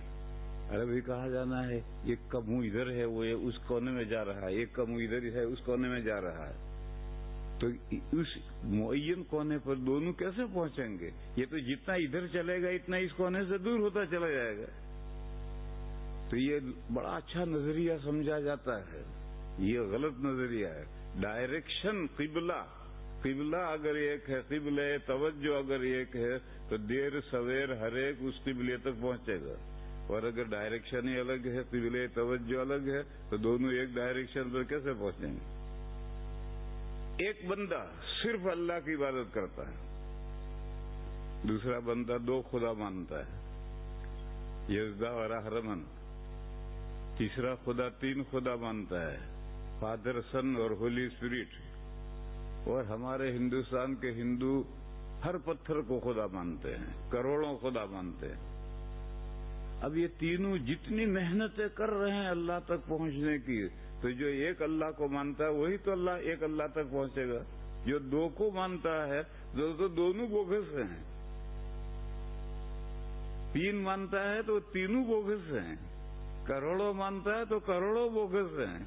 عربی کہا جانا ہے, ایک کا منہ ادھر ہے, وہ اس کونے میں جا رہا ہے, ایک کا منہ ادھر ہے, اس کونے میں جا رہا ہے. تو اس معین کونے پر دونوں کیسے پہنچیں گے؟ یہ تو جتنا ادھر چلے گا اتنا اس کونے سے دور ہوتا چلا جائے گا. تو یہ بڑا اچھا نظریہ سمجھا جاتا ہے, یہ غلط نظریہ ہے. ڈائریکشن قبلہ اگر ایک ہے, قبلہ توجہ اگر ایک ہے, تو دیر سویر ہر ایک اس قبلے تک پہنچے گا. اور اگر ڈائریکشن ہی الگ ہے, قبلہ توجہ الگ ہے, تو دونوں ایک ڈائریکشن پر کیسے پہنچیں گے؟ ایک بندہ صرف اللہ کی عبادت کرتا ہے, دوسرا بندہ 2 خدا مانتا ہے, یزدا اور احرمن. تیسرا خدا 3 خدا مانتا ہے, فادر, سن اور ہولی اسپرٹ. اور ہمارے ہندوستان کے ہندو ہر پتھر کو خدا مانتے ہیں, کروڑوں خدا مانتے ہیں. اب یہ تینوں جتنی محنتیں کر رہے ہیں اللہ تک پہنچنے کی, تو جو ایک اللہ کو مانتا ہے وہی تو ایک اللہ تک پہنچے گا. جو 2 کو مانتا ہے تو دونوں بوگس ہیں. 3 مانتا ہے تو تینوں بوگس ہیں. کروڑوں مانتا ہے تو کروڑوں بوگس ہیں.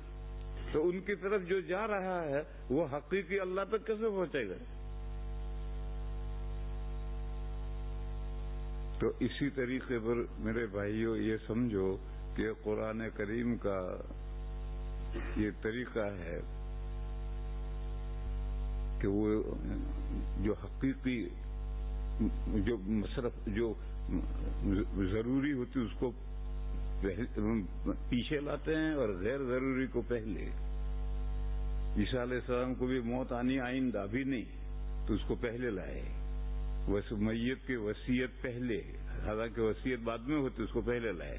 تو ان کی طرف جو جا رہا ہے وہ حقیقی اللہ تک کیسے پہنچے گا؟ تو اسی طریقے پر میرے بھائیوں یہ سمجھو کہ قرآن کریم کا یہ طریقہ ہے کہ وہ جو حقیقی جو مصرف جو ضروری ہوتی اس کو پیچھے لاتے ہیں اور غیر ضروری کو پہلے. عیسیٰ علیہ السلام کو بھی موت آنی آئندہ بھی نہیں, تو اس کو پہلے لائے. میت کی وصیت پہلے, حالانکہ وصیت بعد میں ہوتی, اس کو پہلے لائے.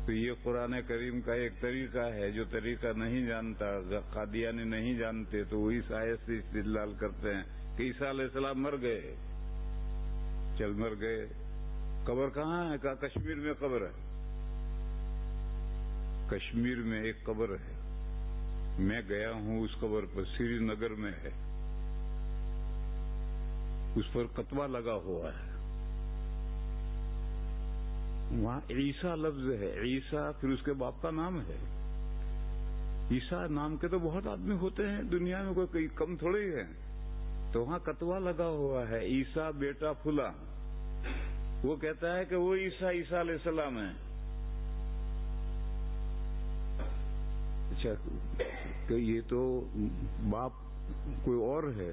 تو یہ قرآن کریم کا ایک طریقہ ہے. جو طریقہ نہیں جانتا, قادیانی نہیں جانتے, تو وہ اس آیت سے استدلال کرتے ہیں کہ عیسیٰ علیہ السلام مر گئے. چل مر گئے, قبر کہاں ہے؟ کہا کشمیر میں قبر ہے. کشمیر میں ایک قبر ہے, میں گیا ہوں اس قبر پر, سری نگر میں ہے. اس پر کتبہ لگا ہوا ہے. وہاں عیسیٰ لفظ ہے, عیسیٰ پھر اس کے باپ کا نام ہے. عیسیٰ نام کے تو بہت آدمی ہوتے ہیں دنیا میں, کوئی کم تھوڑے ہی ہے. تو وہاں کتبہ لگا ہوا ہے, عیسیٰ بیٹا فلاں. وہ کہتا ہے کہ وہ عیسیٰ علیہ السلام ہے. اچھا, کہ یہ تو باپ کوئی اور ہے.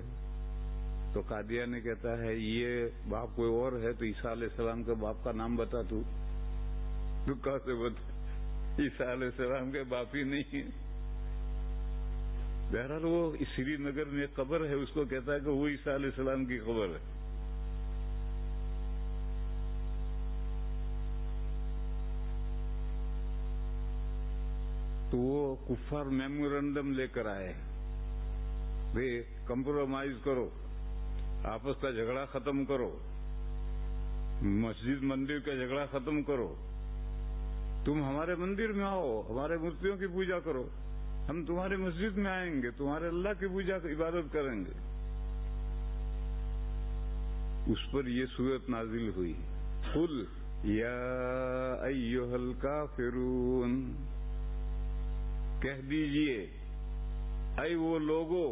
تو قادیانی کہتا ہے یہ باپ کوئی اور ہے, تو عیسیٰ علیہ السلام کے باپ کا نام بتا. تو کہاں سے بتا؟ عیسیٰ علیہ السلام کے باپ ہی نہیں ہے. بہرحال وہ سری نگر میں ایک قبر ہے, اس کو کہتا ہے کہ وہ عیسیٰ علیہ السلام کی قبر ہے. تو وہ کفار میمورنڈم لے کر آئے, بھئی کمپرومائز کرو, آپس کا جھگڑا ختم کرو, مسجد مندر کا جھگڑا ختم کرو. تم ہمارے مندر میں آؤ, ہمارے مورتیوں کی پوجا کرو, ہم تمہاری مسجد میں آئیں گے, تمہارے اللہ کی پوجا عبادت کریں گے. اس پر یہ سورت نازل ہوئی, قل یا ایھا الکافرون, کہہ دیجئے اے وہ لوگوں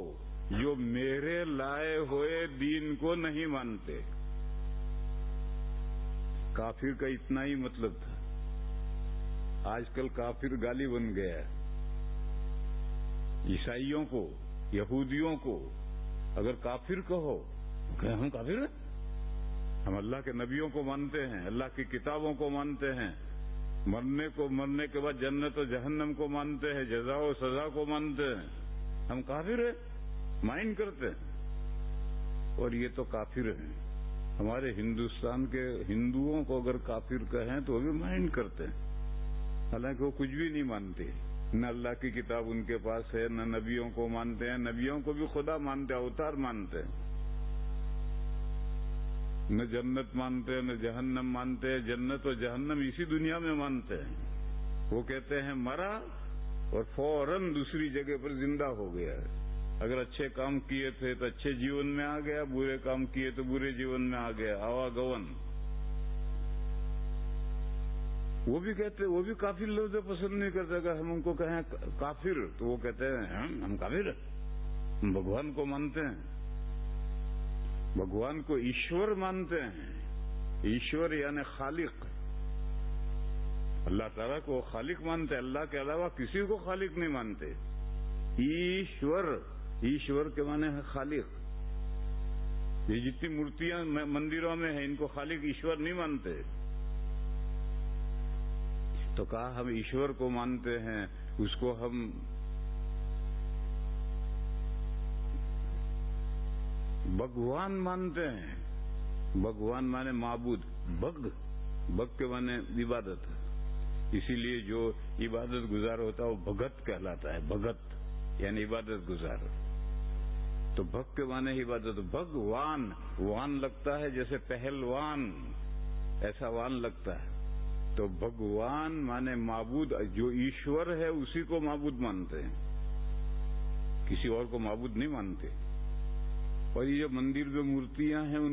جو میرے لائے ہوئے دین کو نہیں مانتے. کافر کا اتنا ہی مطلب تھا. آج کل کافر گالی بن گیا ہے. عیسائیوں کو, یہودیوں کو اگر کافر کہو, کہ ہم کافر ہیں, ہم اللہ کے نبیوں کو مانتے ہیں, اللہ کی کتابوں کو مانتے ہیں, مرنے کے بعد جنت و جہنم کو مانتے ہیں, جزا و سزا کو مانتے ہیں, ہم کافر ہیں, مائنڈ کرتے ہیں. اور یہ تو کافر ہیں. ہمارے ہندوستان کے ہندوؤں کو اگر کافر کہیں تو وہ بھی مائنڈ کرتے ہیں. حالانکہ وہ کچھ بھی نہیں مانتے، نہ اللہ کی کتاب ان کے پاس ہے، نہ نبیوں کو مانتے ہیں، نبیوں کو بھی خدا مانتے ہیں، اوتار مانتے ہیں، نہ جنت مانتے ہیں، نہ جہنم مانتے ہیں، جنت اور جہنم اسی دنیا میں مانتے ہیں۔ وہ کہتے ہیں مرا اور فوراً دوسری جگہ پر زندہ ہو گیا ہے، اگر اچھے کام کیے تھے تو اچھے جیون میں آ گیا، برے کام کیے تو برے جیون میں آ گیا، آواگون۔ وہ بھی کہتے، وہ بھی کافر لفظ پسند نہیں کرتے، اگر ہم ان کو کہیں کافر تو وہ کہتے ہیں ہم کافر ہیں، ہم بھگوان کو مانتے ہیں، بھگوان کو ایشور مانتے ہیں۔ ایشور یعنی خالق، اللہ تعالیٰ کو خالق مانتے ہیں، اللہ کے علاوہ کسی کو خالق نہیں مانتے۔ ایشور، ایشور کے معنی ہے خالق۔ یہ جتنی مورتیاں مندروں میں ہیں ان کو خالق ایشور نہیں مانتے۔ تو کہا ہم ایشور کو مانتے ہیں، اس کو ہم بھگوان مانتے ہیں۔ بھگوان مانے معبود، بھگ کے مانے عبادت، اسی لیے جو عبادت گزار ہوتا ہے وہ بھگت کہلاتا ہے، بھگت یعنی عبادت گزار۔ تو بھگ کے مانے عبادت، بھگوان، وان لگتا ہے جیسے پہلوان، ایسا وان لگتا ہے۔ تو بھگوان مانے معبود، جو ایشور ہے اسی کو معبود مانتے ہیں، کسی اور کو معبود نہیں مانتے۔ اور یہ جو مندر میں مورتیاں ہیں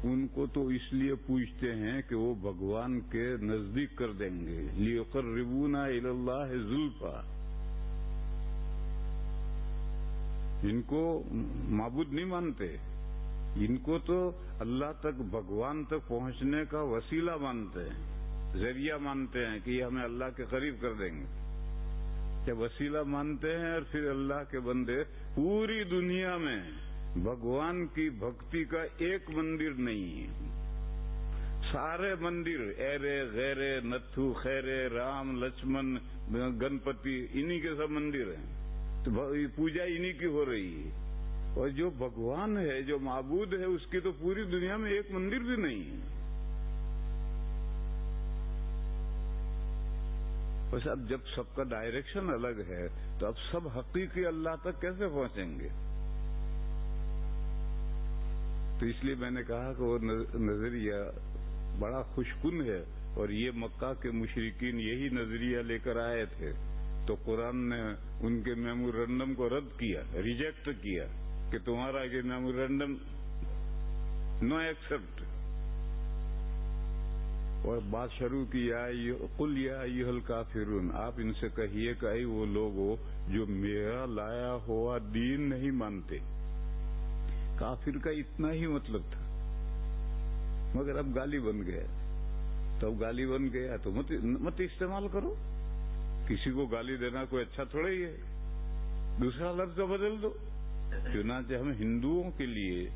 ان کو تو اس لیے پوجتے ہیں کہ وہ بھگوان کے نزدیک کر دیں گے، لیقربونا الی اللہ زلفا۔ ان کو معبود نہیں مانتے، ان کو تو اللہ تک، بھگوان تک پہنچنے کا وسیلہ مانتے ہیں، ذریعہ مانتے ہیں کہ یہ ہمیں اللہ کے قریب کر دیں گے، کہ وسیلہ مانتے ہیں۔ اور پھر اللہ کے بندے پوری دنیا میں بھگوان کی بھکتی کا ایک مندر نہیں ہے، سارے مندر ایرے غیرے نتھو خیرے رام لچمن گنپتی انہی کے سب مندر ہیں، تو پوجا انہی کی ہو رہی ہے۔ اور جو بھگوان ہے، جو معبود ہے، اس کی تو پوری دنیا میں ایک مندر بھی نہیں ہے۔ بس اب جب سب کا ڈائریکشن الگ ہے تو اب سب حقیقی اللہ تک کیسے پہنچیں گے؟ تو اس لیے میں نے کہا کہ وہ نظریہ بڑا خوش کن ہے، اور یہ مکہ کے مشرکین یہی نظریہ لے کر آئے تھے، تو قرآن نے ان کے میمورنڈم کو رد کیا، ریجیکٹ کیا کہ تمہارا یہ میمورنڈم نو ایکسپٹ، اور بات شروع کی قل یا ایھا الکافرون، آپ ان سے کہیے کہ اے وہ لوگوں جو میرا لایا ہوا دین نہیں مانتے۔ کافر کا اتنا ہی مطلب تھا، مگر اب گالی بن گیا، تو اب گالی بن گیا تو مت استعمال کرو۔ کسی کو گالی دینا کوئی اچھا تھوڑا ہی ہے، دوسرا لفظ بدل دو۔ چنانچہ ہم ہندوؤں کے لیے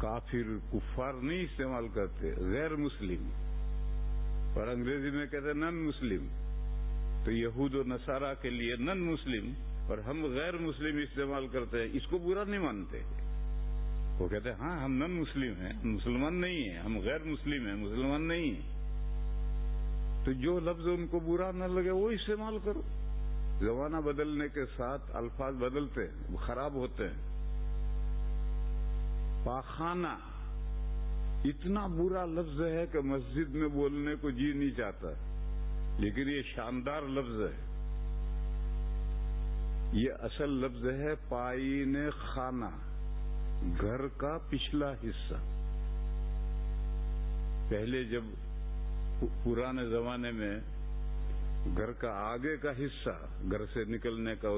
کافر، کفار نہیں استعمال کرتے، غیر مسلم، اور انگریزی میں کہتے ہیں نن مسلم۔ تو یہود و نصارہ کے لیے نن مسلم، اور ہم غیر مسلم استعمال کرتے ہیں، اس کو برا نہیں مانتے۔ وہ کہتے ہیں ہاں ہم نن مسلم ہیں، مسلمان نہیں ہیں، ہم غیر مسلم ہیں، مسلمان نہیں ہیں۔ تو جو لفظ ان کو برا نہ لگے وہ استعمال کرو۔ زمانہ بدلنے کے ساتھ الفاظ بدلتے ہیں، خراب ہوتے ہیں۔ پاخانہ اتنا برا لفظ ہے کہ مسجد میں بولنے کو جی نہیں چاہتا، لیکن یہ شاندار لفظ ہے۔ یہ اصل لفظ ہے پائین خانہ، گھر کا پچھلا حصہ۔ پہلے جب پرانے زمانے میں گھر کا آگے کا حصہ، گھر سے نکلنے کا،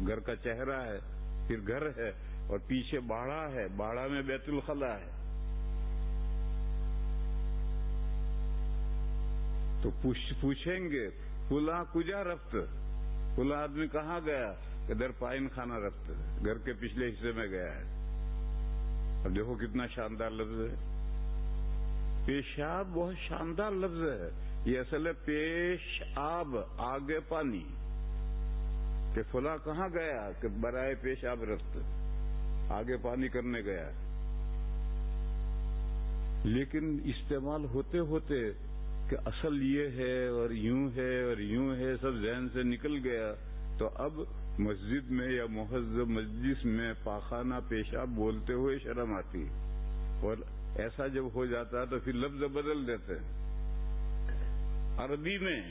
گھر کا چہرہ ہے، پھر گھر ہے، اور پیچھے باڑہ ہے، باڑہ میں بیت الخلا ہے۔ تو پوچھیں گے فلاں کجا رفت، فلاں آدمی کہاں گیا، کہ در پائن خانہ رفت، گھر کے پچھلے حصے میں گیا ہے۔ اب دیکھو کتنا شاندار لفظ ہے۔ پیشاب بہت شاندار لفظ ہے، یہ اصل ہے پیش آب، آگے پانی، کہ فلاں کہاں گیا، کہ برائے پیشاب رفت، آگے پانی کرنے گیا۔ لیکن استعمال ہوتے ہوتے کہ اصل یہ ہے اور یوں ہے اور یوں ہے سب ذہن سے نکل گیا، تو اب مسجد میں یا مہذب مجلس میں پاخانہ پیشاب بولتے ہوئے شرم آتی، اور ایسا جب ہو جاتا ہے تو پھر لفظ بدل دیتے ہیں۔ عربی میں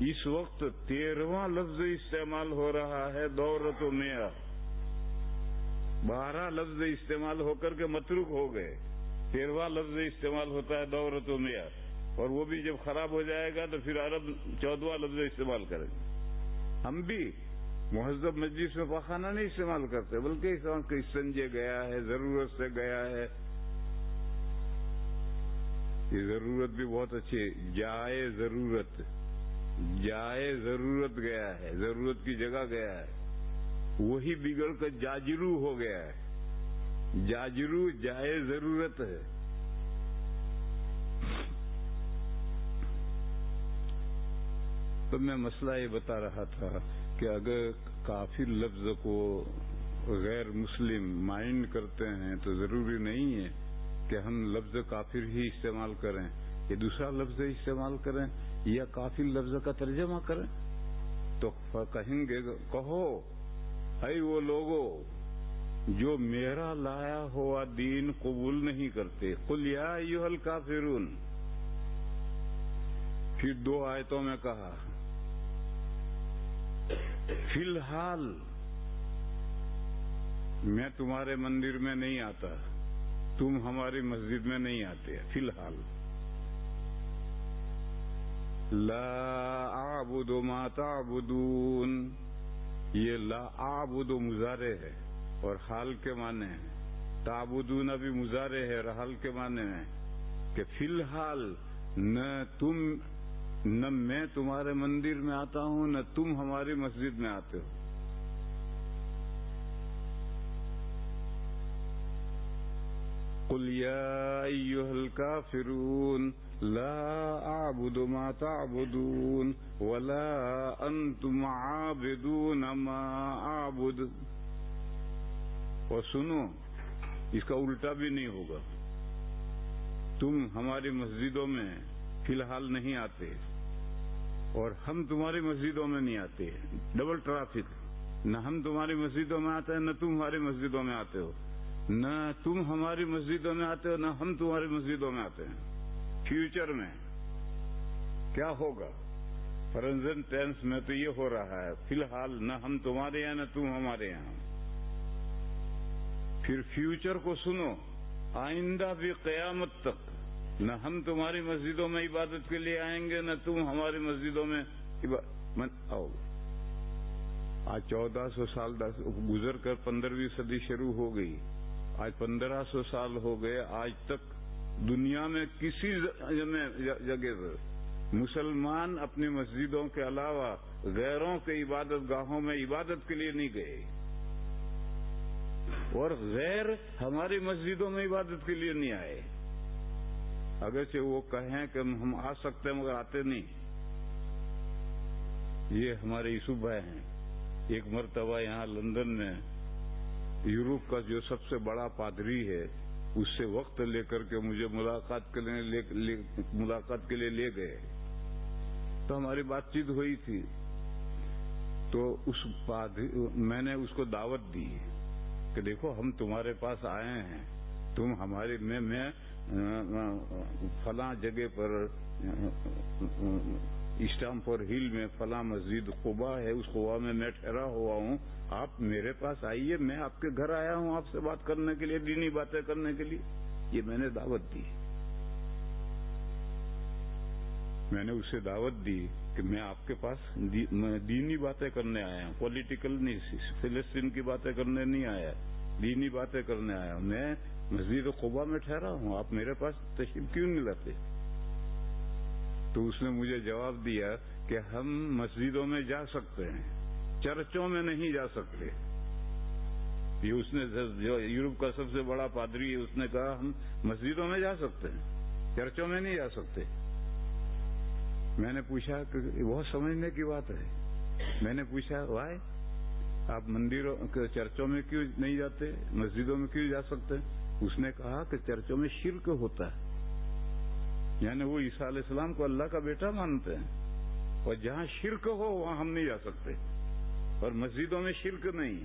اس وقت 13واں لفظ استعمال ہو رہا ہے دورۃ و میہ، 12 لفظ استعمال ہو کر کے متروک ہو گئے، 13واں لفظ استعمال ہوتا ہے دورۃ و میہ، اور وہ بھی جب خراب ہو جائے گا تو پھر عرب 14واں لفظ استعمال کریں گے۔ ہم بھی مہذب مجلس میں پاخانہ نہیں استعمال کرتے، بلکہ استنجے گیا ہے، ضرورت سے گیا ہے۔ یہ ضرورت بھی بہت اچھی ہے، جائے ضرورت، جائے ضرورت گیا ہے، ضرورت کی جگہ گیا ہے، وہی بگڑ کر جاجرو ہو گیا ہے۔ جاجرو جائے ضرورت ہے۔ تو میں مسئلہ یہ بتا رہا تھا کہ اگر کافر لفظ کو غیر مسلم مائنڈ کرتے ہیں تو ضروری نہیں ہے کہ ہم لفظ کافر ہی استعمال کریں، یا دوسرا لفظ استعمال کریں، یا کافر لفظ کا ترجمہ کریں۔ تو کہیں گے کہو اے وہ لوگوں جو میرا لایا ہوا دین قبول نہیں کرتے، قل یا ایھا الکافرون۔ پھر 2 آیتوں میں کہا فی الحال میں تمہارے مندر میں نہیں آتا، تم ہماری مسجد میں نہیں آتے، فی الحال لا اعبد ما تعبدون، یہ لا اعبد مضارع ہے اور حال کے معنی ہے، تعبدون بھی مضارع ہے اور حال کے معنی ہے کہ فی الحال نہ میں تمہارے مندر میں آتا ہوں نہ تم ہماری مسجد میں آتے ہو۔ قل یا ایھا الکافرون لا اعبد ما تعبدون ولا انتم عابدون ما اعبد۔ اور سنو، اس کا الٹا بھی نہیں ہوگا، تم ہماری مسجدوں میں فی الحال نہیں آتے اور ہم تمہاری مسجدوں میں نہیں آتے، ڈبل ٹرافک، نہ ہم تمہاری مسجدوں میں آتے ہیں نہ تم ہماری مسجدوں میں آتے ہو، نہ تم ہماری مسجدوں میں آتے ہو نہ ہم تمہاری مسجدوں میں آتے ہیں۔ فیوچر میں کیا ہوگا؟ پریزنٹ ٹینس میں تو یہ ہو رہا ہے فی الحال نہ ہم تمہارے یہاں نہ تم ہمارے یہاں۔ پھر فیوچر کو سنو، آئندہ بھی قیامت تک نہ ہم تمہاری مسجدوں میں عبادت کے لیے آئیں گے نہ تم ہماری مسجدوں میں آؤ گے۔ آج 1400 سال گزر کر 15ویں صدی شروع ہو گئی، آج 1500 سال ہو گئے، آج تک دنیا میں کسی جگہ پر مسلمان اپنی مسجدوں کے علاوہ غیروں کے عبادت گاہوں میں عبادت کے لیے نہیں گئے، اور غیر ہماری مسجدوں میں عبادت کے لیے نہیں آئے، اگرچہ وہ کہیں کہ ہم آ سکتے ہیں مگر آتے نہیں۔ یہ ہمارے یوسف بھائی ہیں، ایک مرتبہ یہاں لندن میں یورپ کا جو سب سے بڑا پادری ہے اس سے وقت لے کر کے مجھے ملاقات کے لیے لے گئے، تو ہماری بات چیت ہوئی تھی، تو میں نے اس کو دعوت دی کہ دیکھو ہم تمہارے پاس آئے ہیں، تم ہمارے میں فلاں جگہ پر اسٹامفورڈ ہل میں فلاں مسجد قباء ہے، اس قباء میں ٹھہرا ہوا ہوں، آپ میرے پاس آئیے، میں آپ کے گھر آیا ہوں آپ سے بات کرنے کے لیے، دینی باتیں کرنے کے لیے۔ یہ میں نے دعوت دی، میں نے اسے دعوت دی کہ میں آپ کے پاس دینی باتیں کرنے آیا ہوں، پولیٹیکل نہیں، فلسطین کی باتیں کرنے نہیں آیا، دینی باتیں کرنے آیا ہوں، میں مسجد قباء میں ٹھہرا ہوں، آپ میرے پاس تشریف کیوں نہیں لاتے؟ تو اس نے مجھے جواب دیا کہ ہم مسجدوں میں جا سکتے ہیں، چرچوں میں نہیں جا سکتے۔ یہ اس نے جو یورپ کا سب سے بڑا پادری ہے، اس نے کہا ہم مسجدوں میں جا سکتے ہیں، چرچوں میں نہیں جا سکتے۔ میں نے پوچھا کہ بہت سمجھنے کی بات ہے، میں نے پوچھا وائے آپ مندروں چرچوں میں کیوں نہیں جاتے، مسجدوں میں کیوں جا سکتے ہیں؟ اس نے کہا کہ چرچوں میں شرک ہوتا ہے، یعنی وہ عیسیٰ علیہ السلام کو اللہ کا بیٹا مانتے ہیں، اور جہاں شرک ہو وہاں ہم نہیں جا سکتے، اور مسجدوں میں شرک نہیں۔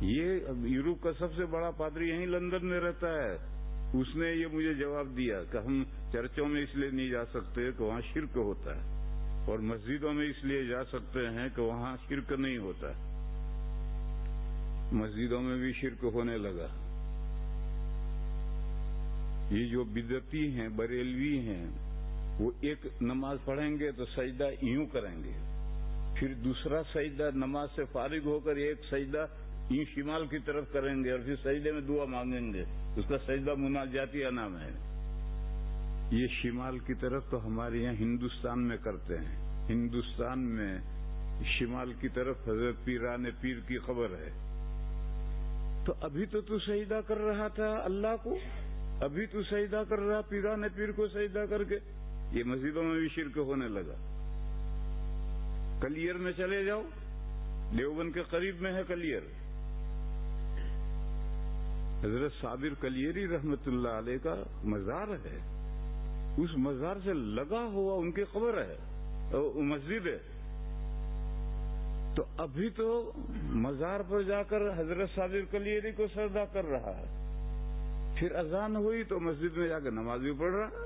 یہ یورپ کا سب سے بڑا پادری یہیں لندن میں رہتا ہے، اس نے یہ مجھے جواب دیا کہ ہم چرچوں میں اس لیے نہیں جا سکتے کہ وہاں شرک ہوتا ہے، اور مسجدوں میں اس لیے جا سکتے ہیں کہ وہاں شرک نہیں ہوتا۔ مسجدوں میں بھی شرک ہونے لگا۔ یہ جو بدعتی ہیں، بریلوی ہیں، وہ ایک نماز پڑھیں گے تو سجدہ یوں کریں گے، پھر دوسرا سجدہ نماز سے فارغ ہو کر ایک سجدہ یوں شمال کی طرف کریں گے، اور پھر سجدے میں دعا مانگیں گے، اس کا سجدہ مناجاتیہ نام ہے۔ یہ شمال کی طرف تو ہمارے یہاں ہندوستان میں کرتے ہیں، ہندوستان میں شمال کی طرف حضرت پیران پیر کی قبر ہے۔ تو ابھی تو سجدہ کر رہا تھا اللہ کو، ابھی تو سجدہ کر رہا پیران پیر کو سجدہ کر کے، یہ مسجدوں میں بھی شرک ہونے لگا۔ کلیر میں چلے جاؤ، دیوبند کے قریب میں ہے کلیر، حضرت صابر کلیری رحمت اللہ علیہ کا مزار ہے، اس مزار سے لگا ہوا ان کی قبر ہے، مسجد ہے۔ تو ابھی تو مزار پر جا کر حضرت صابر کلیری کو سجدہ کر رہا ہے، پھر اذان ہوئی تو مسجد میں جا کے نماز بھی پڑھ رہا ہے۔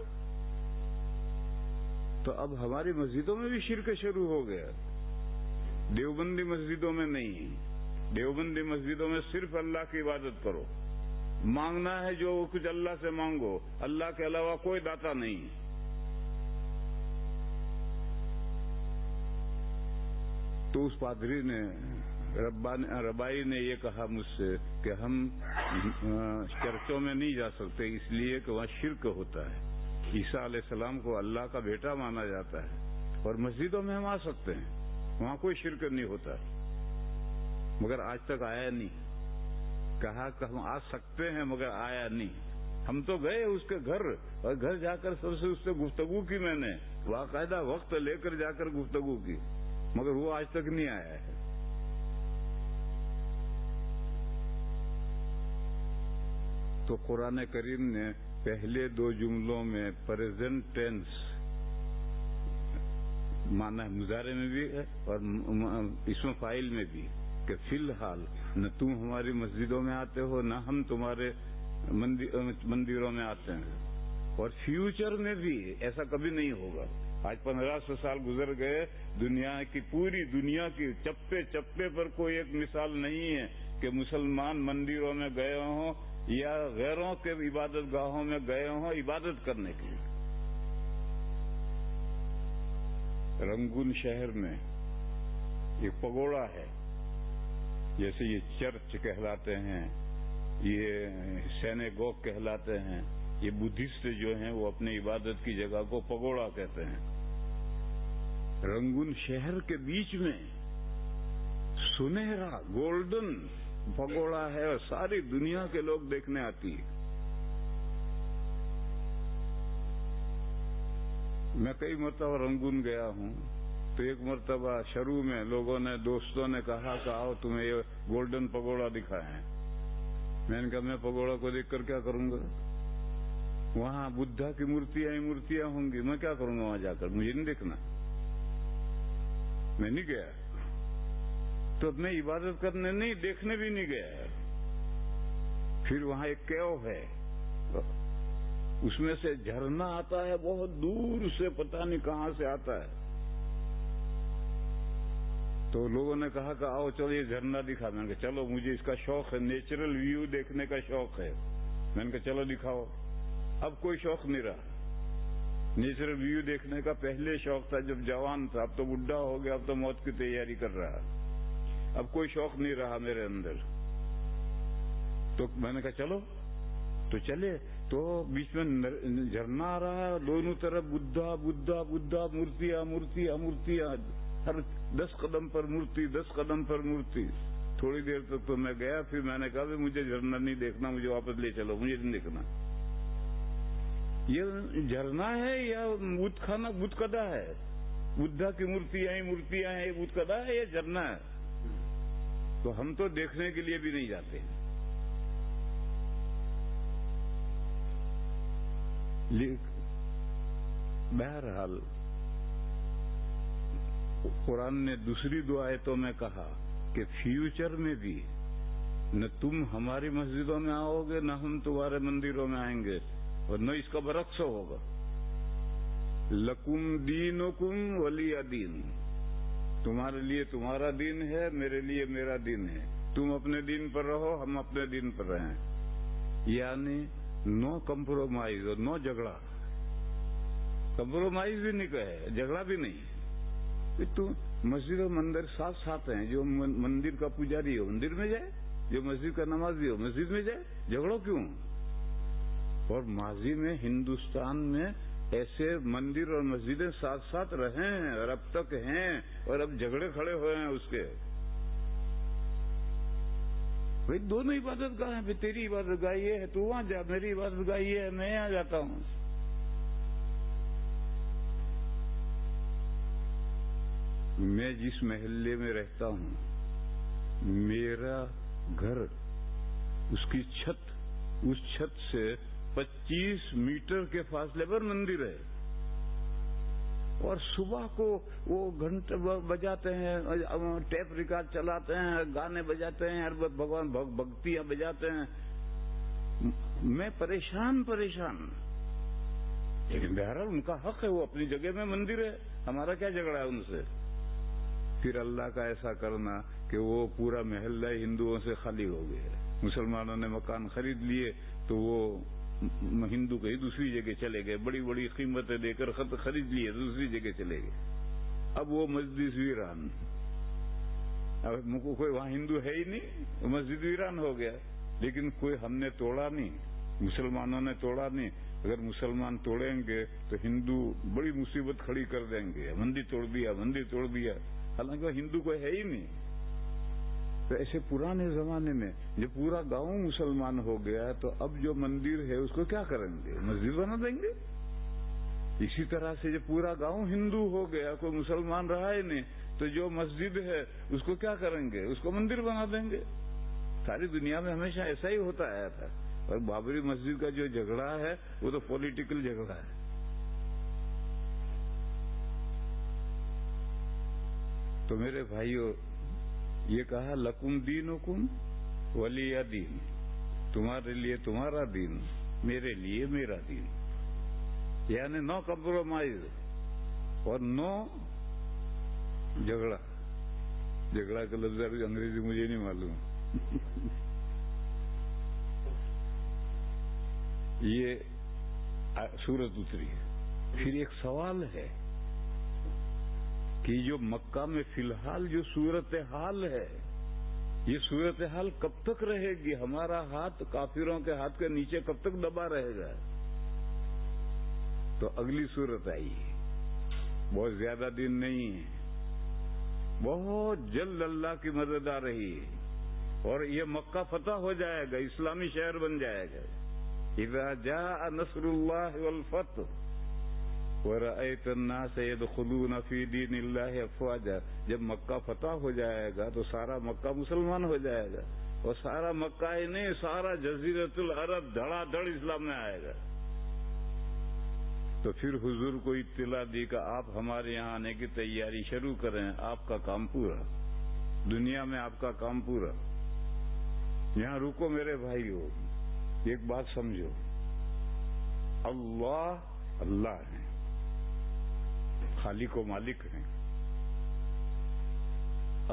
تو اب ہماری مسجدوں میں بھی شرک شروع ہو گیا، دیوبندی مسجدوں میں نہیں، دیوبندی مسجدوں میں صرف اللہ کی عبادت کرو، مانگنا ہے جو کچھ اللہ سے مانگو، اللہ کے علاوہ کوئی داتا نہیں۔ تو اس پادری نے ربائی نے یہ کہا مجھ سے کہ ہم چرچوں میں نہیں جا سکتے اس لیے کہ وہاں شرک ہوتا ہے، عیسیٰ علیہ السلام کو اللہ کا بیٹا مانا جاتا ہے، اور مسجدوں میں ہم آ سکتے ہیں، وہاں کوئی شرک نہیں ہوتا، مگر آج تک آیا نہیں۔ کہا کہ ہم آ سکتے ہیں مگر آیا نہیں۔ ہم تو گئے اس کے گھر، اور گھر جا کر سب سے اس سے گفتگو کی، میں نے باقاعدہ وقت لے کر جا کر گفتگو کی، مگر وہ آج تک نہیں آیا ہے۔ تو قرآن کریم نے پہلے دو جملوں میں پریزنٹ ٹینس مانا ہے، مضارع میں بھی ہے اور اسم فاعل میں بھی، کہ فی الحال نہ تم ہماری مسجدوں میں آتے ہو نہ ہم تمہارے مندروں میں آتے ہیں، اور فیوچر میں بھی ایسا کبھی نہیں ہوگا۔ آج 1500 سال گزر گئے، دنیا کی پوری دنیا کی چپے چپے پر کوئی ایک مثال نہیں ہے کہ مسلمان مندروں میں گئے ہوں یا غیروں کے عبادت گاہوں میں گئے ہوں عبادت کرنے کے لیے۔ رنگون شہر میں ایک پگوڑا ہے، جیسے یہ چرچ کہلاتے ہیں، یہ سینیگوگ کہلاتے ہیں، یہ بدھسٹ جو ہیں وہ اپنی عبادت کی جگہ کو پگوڑا کہتے ہیں۔ رنگون شہر کے بیچ میں سنہرا گولڈن پگوڑا ہے، اور ساری دنیا کے لوگ دیکھنے آتی ہے۔ میں کئی مرتبہ رنگون گیا ہوں، تو ایک مرتبہ شروع میں لوگوں نے، دوستوں نے کہا کہ آؤ تمہیں یہ گولڈن پگوڑا دکھائیں۔ میں نے کہا میں پگوڑا کو دیکھ کر کیا کروں گا، وہاں بدھا کی مورتیاں ہوں گی، میں کیا کروں گا وہاں جا کر، مجھے نہیں دیکھنا، میں نہیں گیا۔ تو میں عبادت کرنے نہیں، دیکھنے بھی نہیں گیا۔ پھر وہاں ایک کیو ہے، اس میں سے جھرنا آتا ہے، بہت دور سے، پتہ نہیں کہاں سے آتا ہے۔ تو لوگوں نے کہا کہ آؤ چلو یہ جھرنا دکھا۔ میں نے کہا چلو، مجھے اس کا شوق ہے، نیچرل ویو دیکھنے کا شوق ہے۔ میں نے کہا چلو دکھاؤ۔ اب کوئی شوق نہیں رہا نیچرل ویو دیکھنے کا، پہلے شوق تھا جب جوان تھا، اب تو بڈھا ہو گیا، اب تو موت کی تیاری کر رہا، اب کوئی شوق نہیں رہا میرے اندر۔ تو میں نے کہا چلو، تو چلے۔ تو بیچ میں جھرنا آ رہا ہے، دونوں طرف بدھا بدھا بدھا، مورتیاں مورتیاں مورتیاں، ہر 10 قدم پر مورتی، 10 قدم پر مورتی۔ تھوڑی دیر تک تو میں گیا، پھر میں نے کہا کہ مجھے جھرنا نہیں دیکھنا، مجھے واپس لے چلو، مجھے نہیں دیکھنا۔ یہ جھرنا ہے یا بت خانہ، بت کدا ہے؟ بدھا کی مورتیاں ہیں، یہ بت کدا ہے یا جھرنا ہے؟ تو ہم تو دیکھنے کے لیے بھی نہیں جاتے۔ بہرحال قرآن نے دوسری دو آیتوں میں کہا کہ فیوچر میں بھی نہ تم ہماری مسجدوں میں آؤ گے نہ ہم تمہارے مندروں میں آئیں گے، اور نہ اس کا برعکس ہوگا. لکم دینکم ولی دین، تمہارے لیے تمہارا دین ہے، میرے لیے میرا دین ہے. تم اپنے دین پر رہو، ہم اپنے دین پر رہیں. یعنی نو کمپرومائز اور نو جھگڑا. کمپرومائز بھی نہیں کہے، جھگڑا بھی نہیں. تو مسجد و مندر ساتھ ساتھ ہیں. جو مندر کا پجاری ہو مندر میں جائے، جو مسجد کا نمازی ہو مسجد میں جائے. جھگڑو کیوں؟ اور ماضی میں ہندوستان میں ایسے مندر اور مسجدیں ساتھ ساتھ رہے ہیں اور اب تک ہیں، اور اب جھگڑے کھڑے ہوئے ہیں اس کے. بھائی دونوں عبادت گاہ ہیں. تیری عبادت گاہ یہ ہے تو وہاں جا، میری عبادت گاہ یہ ہے میں یہاں جاتا ہوں. میں جس محلے میں رہتا ہوں، میرا گھر، اس کی چھت، اس چھت سے 25 میٹر کے فاصلے پر مندر ہے. اور صبح کو وہ گھنٹے بجاتے ہیں، ٹیپ ریکارڈ چلاتے ہیں، گانے بجاتے ہیں، بھگوان بھکتیاں بجاتے ہیں. میں پریشان. لیکن بہرحال ان کا حق ہے، وہ اپنی جگہ میں مندر ہے، ہمارا کیا جھگڑا ہے ان سے. پھر اللہ کا ایسا کرنا کہ وہ پورا محلہ ہندوؤں سے خالی ہو گیا. مسلمانوں نے مکان خرید لیے تو وہ ہندو کہیں دوسری جگہ چلے گئے، بڑی بڑی قیمتیں دے کر خرید لیے، دوسری جگہ چلے گئے. اب وہ مسجد ویران، اب کوئی وہاں ہندو ہے ہی نہیں، مسجد ویران ہو گیا. لیکن کوئی ہم نے توڑا نہیں، مسلمانوں نے توڑا نہیں. اگر مسلمان توڑیں گے تو ہندو بڑی مصیبت کھڑی کر دیں گے، مندر توڑ دیا، حالانکہ وہ ہندو کوئی ہے ہی نہیں. تو ایسے پرانے زمانے میں جب پورا گاؤں مسلمان ہو گیا تو اب جو مندر ہے اس کو کیا کریں گے؟ مسجد بنا دیں گے. اسی طرح سے جب پورا گاؤں ہندو ہو گیا، کوئی مسلمان رہا ہی نہیں، تو جو مسجد ہے اس کو کیا کریں گے؟ اس کو مندر بنا دیں گے. ساری دنیا میں ہمیشہ ایسا ہی ہوتا آیا تھا. اور بابری مسجد کا جو جھگڑا ہے وہ تو پولیٹیکل جھگڑا ہے. تو میرے بھائیوں، یہ کہا لکم دینکم ولی دین، تمہارے لیے تمہارا دین، میرے لیے میرا دین. یعنی نو کمپرومائز اور نو جھگڑا. جھگڑا کا لفظ انگریزی مجھے نہیں معلوم. یہ سورت اتری ہے. پھر ایک سوال ہے کہ جو مکہ میں فی الحال جو صورتحال ہے، یہ صورتحال کب تک رہے گی؟ ہمارا ہاتھ کافروں کے ہاتھ کے نیچے کب تک دبا رہے گا؟ تو اگلی صورت آئی، بہت زیادہ دن نہیں ہے، بہت جلد اللہ کی مدد آ رہی ہے اور یہ مکہ فتح ہو جائے گا، اسلامی شہر بن جائے گا. اذا جاء نصر اللہ والفتح وَرَأَيْتَ النَّاسَ يَدْخُلُونَ فِي دِينِ اللَّهِ أَفْوَاجًا. جب مکہ فتح ہو جائے گا تو سارا مکہ مسلمان ہو جائے گا، اور سارا مکہ ہی نہیں، سارا جزیرۃ العرب دھڑا دھڑ اسلام میں آئے گا. تو پھر حضور کو اطلاع دی کہ آپ ہمارے یہاں آنے کی تیاری شروع کریں، آپ کا کام پورا، دنیا میں آپ کا کام پورا. یہاں رکو میرے بھائیو، ایک بات سمجھو، اللہ ہے، خالق و مالک ہیں.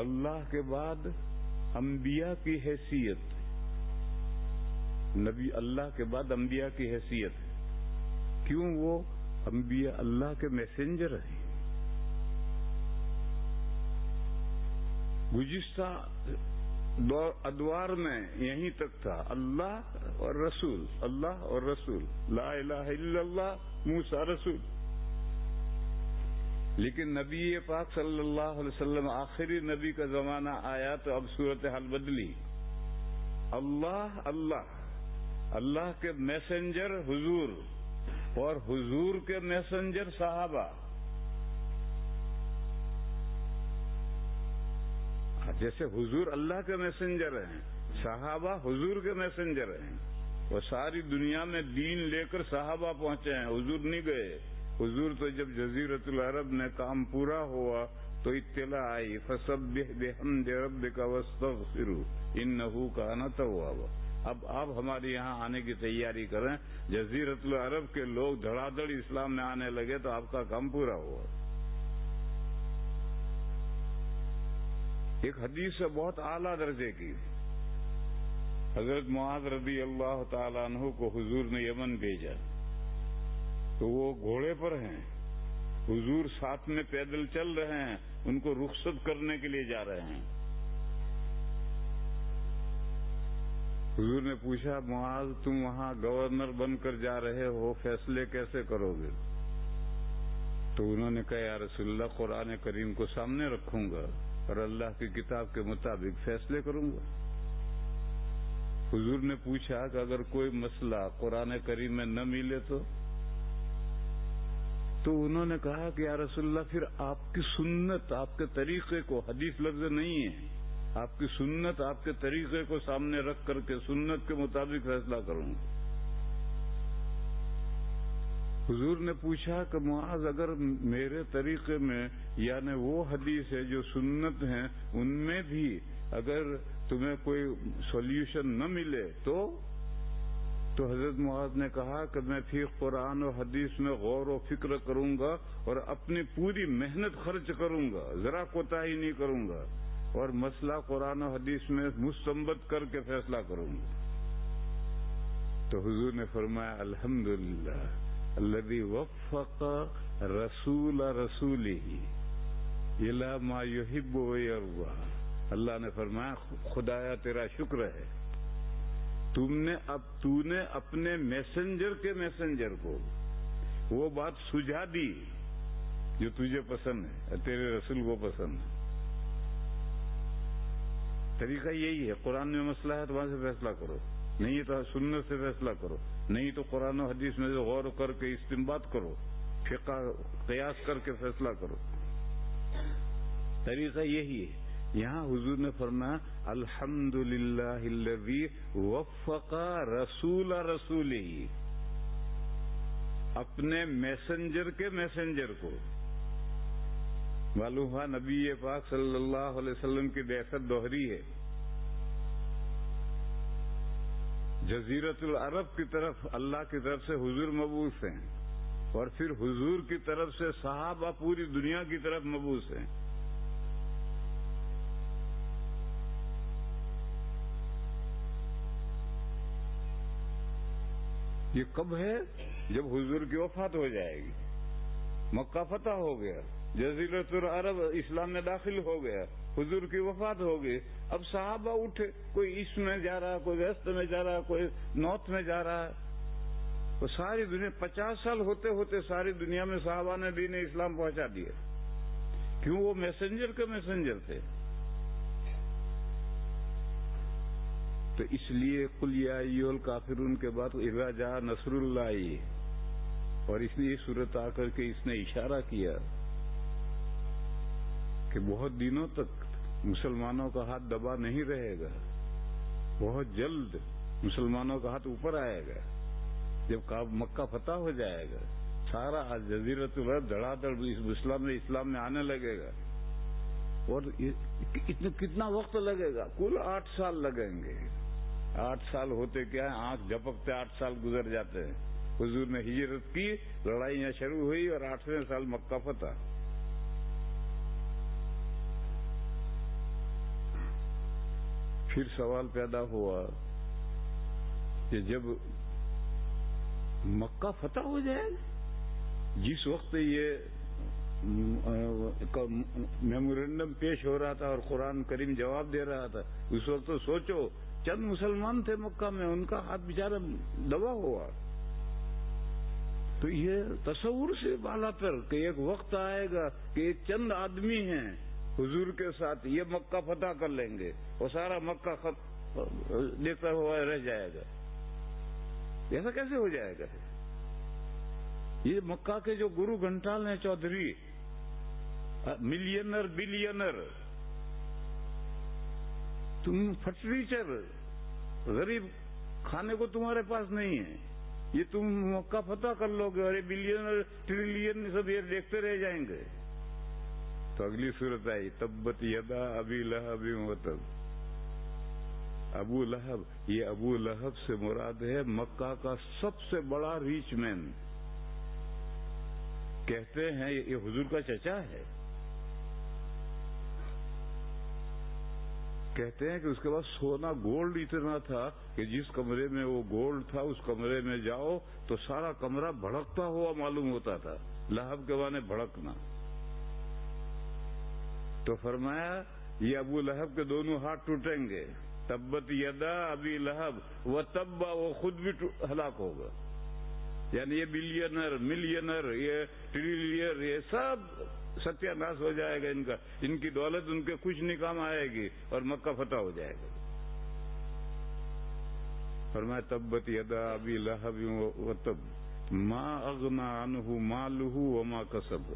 اللہ کے بعد انبیاء کی حیثیت، نبی اللہ کے بعد انبیاء کی حیثیت ہے. کیوں؟ وہ انبیاء اللہ کے میسنجر ہیں. گزشتہ ادوار میں یہیں تک تھا اللہ اور رسول، اللہ اور رسول، لا الہ الا اللہ، موسیٰ رسول. لیکن نبی پاک صلی اللہ علیہ وسلم آخری نبی کا زمانہ آیا تو اب صورتحال بدلی. اللہ اللہ کے میسنجر حضور اور حضور کے میسنجر صحابہ. جیسے حضور اللہ کے میسنجر ہیں، صحابہ حضور کے میسنجر ہیں. وہ ساری دنیا میں دین لے کر صحابہ پہنچے ہیں، حضور نہیں گئے. حضور تو جب جزیرۃ العرب میں کام پورا ہوا تو اطلاع آئی فسبح بحمد ربک واستغفرہ انہ کان توابا. اب آپ ہمارے یہاں آنے کی تیاری کریں. جزیرۃ العرب کے لوگ دھڑا دھڑ اسلام میں آنے لگے تو آپ کا کام پورا ہوا. ایک حدیث ہے بہت اعلیٰ درجے کی. حضرت معاذ رضی اللہ تعالیٰ عنہ کو حضور نے یمن بھیجا تو وہ گھوڑے پر ہیں، حضور ساتھ میں پیدل چل رہے ہیں، ان کو رخصت کرنے کے لیے جا رہے ہیں. حضور نے پوچھا معاذ تم وہاں گورنر بن کر جا رہے ہو، فیصلے کیسے کرو گے؟ تو انہوں نے کہا یا رسول اللہ قرآن کریم کو سامنے رکھوں گا اور اللہ کی کتاب کے مطابق فیصلے کروں گا. حضور نے پوچھا کہ اگر کوئی مسئلہ قرآن کریم میں نہ ملے تو انہوں نے کہا کہ یا رسول اللہ پھر آپ کی سنت، آپ کے طریقے کو، حدیث لفظ نہیں ہے، آپ کی سنت، آپ کے طریقے کو سامنے رکھ کر کے سنت کے مطابق فیصلہ کروں. حضور نے پوچھا کہ معاذ اگر میرے طریقے میں یعنی وہ حدیث ہے جو سنت ہیں ان میں بھی اگر تمہیں کوئی سولوشن نہ ملے تو حضرت معاذ نے کہا کہ میں پھر قرآن و حدیث میں غور و فکر کروں گا اور اپنی پوری محنت خرچ کروں گا، ذرا کوتاہی نہیں کروں گا اور مسئلہ قرآن و حدیث میں مستنبط کر کے فیصلہ کروں گا. تو حضور نے فرمایا الحمدللہ الذی وفق رسول رسولہ الی ما یحب و یرضی. اللہ نے فرمایا خدایا تیرا شکر ہے تو نے اپنے میسنجر کے میسنجر کو وہ بات سجھا دی جو تجھے پسند ہے، تیرے رسول کو پسند ہے. طریقہ یہی ہے، قرآن میں مسئلہ ہے تو وہاں سے فیصلہ کرو، نہیں تو سنت سے فیصلہ کرو، نہیں تو قرآن و حدیث میں سے غور کر کے استنباط کرو، فقہ قیاس کر کے فیصلہ کرو. طریقہ یہی ہے. یہاں حضور نے فرمایا الحمدللہ الذی وفق رسول رسولہ، اپنے میسنجر کے میسنجر کو. معلوم ہوا نبی پاک صلی اللہ علیہ وسلم کی بعثت دوہری ہے. جزیرۃ العرب کی طرف اللہ کی طرف سے حضور مبعوث ہیں اور پھر حضور کی طرف سے صحابہ پوری دنیا کی طرف مبعوث ہیں. یہ کب ہے؟ جب حضور کی وفات ہو جائے گی. مکہ فتح ہو گیا، جزیرۃ العرب اسلام میں داخل ہو گیا، حضور کی وفات ہو گئی. اب صحابہ اٹھے، کوئی ایسٹ میں جا رہا، کوئی ویسٹ میں جا رہا، کوئی نارتھ میں جا رہا ہے. وہ ساری دنیا 50 سال ہوتے ہوتے ساری دنیا میں صحابہ نے دین اسلام پہنچا دیا. کیوں؟ وہ میسنجر کے میسنجر تھے. تو اس لیے قل یا ایھا الکافرون کے بعد اذا جاء نصر اللہ، اور اس نے یہ صورت آ کر کے اس نے اشارہ کیا کہ بہت دنوں تک مسلمانوں کا ہاتھ دبا نہیں رہے گا، بہت جلد مسلمانوں کا ہاتھ اوپر آئے گا. جب مکہ فتح ہو جائے گا سارا جزیرۃ العرب دھڑا دھڑ اسلام میں آنے لگے گا. اور کتنا وقت لگے گا؟ کل 8 سال لگیں گے. 8 سال ہوتے کیا ہے، آنکھ جھپکتے 8 سال گزر جاتے ہیں. حضور نے ہجرت کی، لڑائیاں شروع ہوئی اور 8ویں سال مکہ فتح. پھر سوال پیدا ہوا کہ جب مکہ فتح ہو جائے، جس وقت یہ میمورینڈم پیش ہو رہا تھا اور قرآن کریم جواب دے رہا تھا، اس وقت تو سوچو چند مسلمان تھے مکہ میں، ان کا ہاتھ بیچارہ دبا ہوا. تو یہ تصور سے بالا تر کہ ایک وقت آئے گا کہ ایک چند آدمی ہیں حضور کے ساتھ، یہ مکہ فتح کر لیں گے اور سارا مکہ دیکھتا ہوا رہ جائے گا. ایسا کیسے ہو جائے گا؟ یہ مکہ کے جو گرو گھنٹال ہیں چودھری، ملینر بلینر، تم فرنیچر غریب کھانے کو تمہارے پاس نہیں ہے، یہ تم مکہ فتح کر لو گے اور یہ بلین اور ٹریلین سب یہ دیکھتے رہ جائیں گے. تو اگلی صورت آئی تبت یدا ابی لہب وتب. ابو لہب، یہ ابو لہب سے مراد ہے مکہ کا سب سے بڑا ریچ مین. کہتے ہیں یہ حضور کا چچا ہے. کہتے ہیں کہ اس کے بعد سونا گولڈ اتنا تھا کہ جس کمرے میں وہ گولڈ تھا اس کمرے میں جاؤ تو سارا کمرہ بھڑکتا ہوا معلوم ہوتا تھا. لہب کے معنی بھڑکنا. تو فرمایا یہ ابو لہب کے دونوں ہاتھ ٹوٹیں گے. تبت یدا ابی لہب و تبا، وہ خود بھی ہلاک ہوگا. یعنی یہ بلینر، ملینر، یہ ٹریلینر، یہ سب ستیہ ناش ہو جائے گا. ان کی دولت ان کے کچھ نہیں کام آئے گی اور مکہ فتح ہو جائے گا. فرمایا تبت یدا ابی لہب وتب ما اغنی عنہ مالہ وما کسب.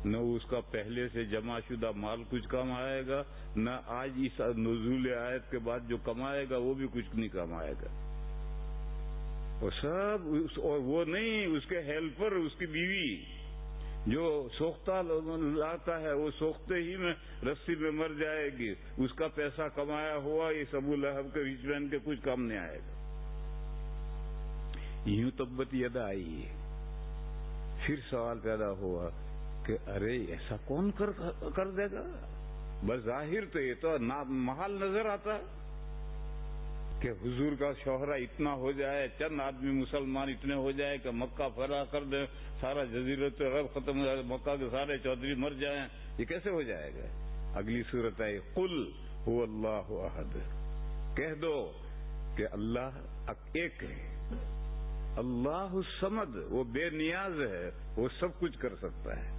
نہ اس کا پہلے سے جمع شدہ مال کچھ کام آئے گا، نہ آج اس نزول آیت کے بعد جو کمائے گا وہ بھی کچھ نہیں کام آئے گا. اور سب اور وہ نہیں، اس کے ہیلپر، اس کی بیوی جو سوختہ لاتا ہے وہ سوختے ہی میں رسی میں مر جائے گی. اس کا پیسہ کمایا ہوا یہ ابو لہب کے ریچ مین کے کچھ کام نہیں آئے گا. یوں تبت یدا آئی. پھر سوال پیدا ہوا کہ ارے ایسا کون کر دے گا؟ بظاہر تو یہ تو محال نظر آتا کہ حضور کا شوہرہ اتنا ہو جائے، چند آدمی مسلمان اتنے ہو جائے کہ مکہ فتح کر دے، سارا جزیرت عرب ختم ہو جائے، مکہ کے سارے چودھری مر جائیں. یہ کیسے ہو جائے گا؟ اگلی صورت آئی قل هو اللہ احد. کہہ دو کہ اللہ ایک ہے، اللہ الصمد، وہ بے نیاز ہے، وہ سب کچھ کر سکتا ہے.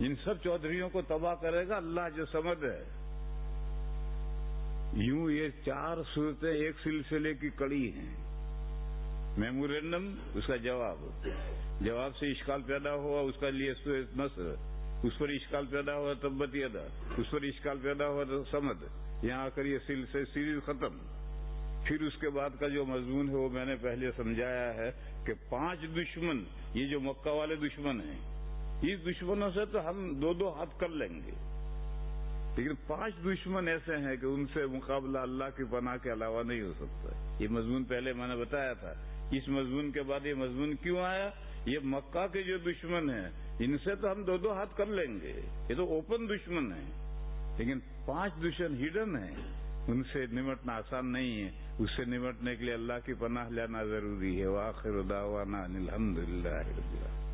ان سب چودھریوں کو تباہ کرے گا اللہ جو صمد ہے. یوں یہ 4 صورتیں ایک سلسلے کی کڑی ہیں. میمورینڈم، اس کا جواب سے اشکال پیدا ہوا، اس کا لیے نصر، اس پر اشکال پیدا ہوا تبت یدا، اس پر اشکال پیدا ہوا تو سمد. یہاں آ کر یہ سیریز ختم. پھر اس کے بعد کا جو مضمون ہے وہ میں نے پہلے سمجھایا ہے کہ 5 دشمن، یہ جو مکہ والے دشمن ہیں، اس دشمنوں سے تو ہم 2 ہاتھ کر لیں گے، لیکن 5 دشمن ایسے ہیں کہ ان سے مقابلہ اللہ کی پناہ کے علاوہ نہیں ہو سکتا. یہ مضمون پہلے میں نے بتایا تھا. اس مضمون کے بعد یہ مضمون کیوں آیا؟ یہ مکہ کے جو دشمن ہیں ان سے تو ہم 2 ہاتھ کر لیں گے، یہ تو اوپن دشمن ہیں، لیکن 5 دشمن ہڈن ہیں، ان سے نمٹنا آسان نہیں ہے. اس سے نمٹنے کے لیے اللہ کی پناہ لینا ضروری ہے. وآخر دعوانا ان الحمدللہ رب العالمین.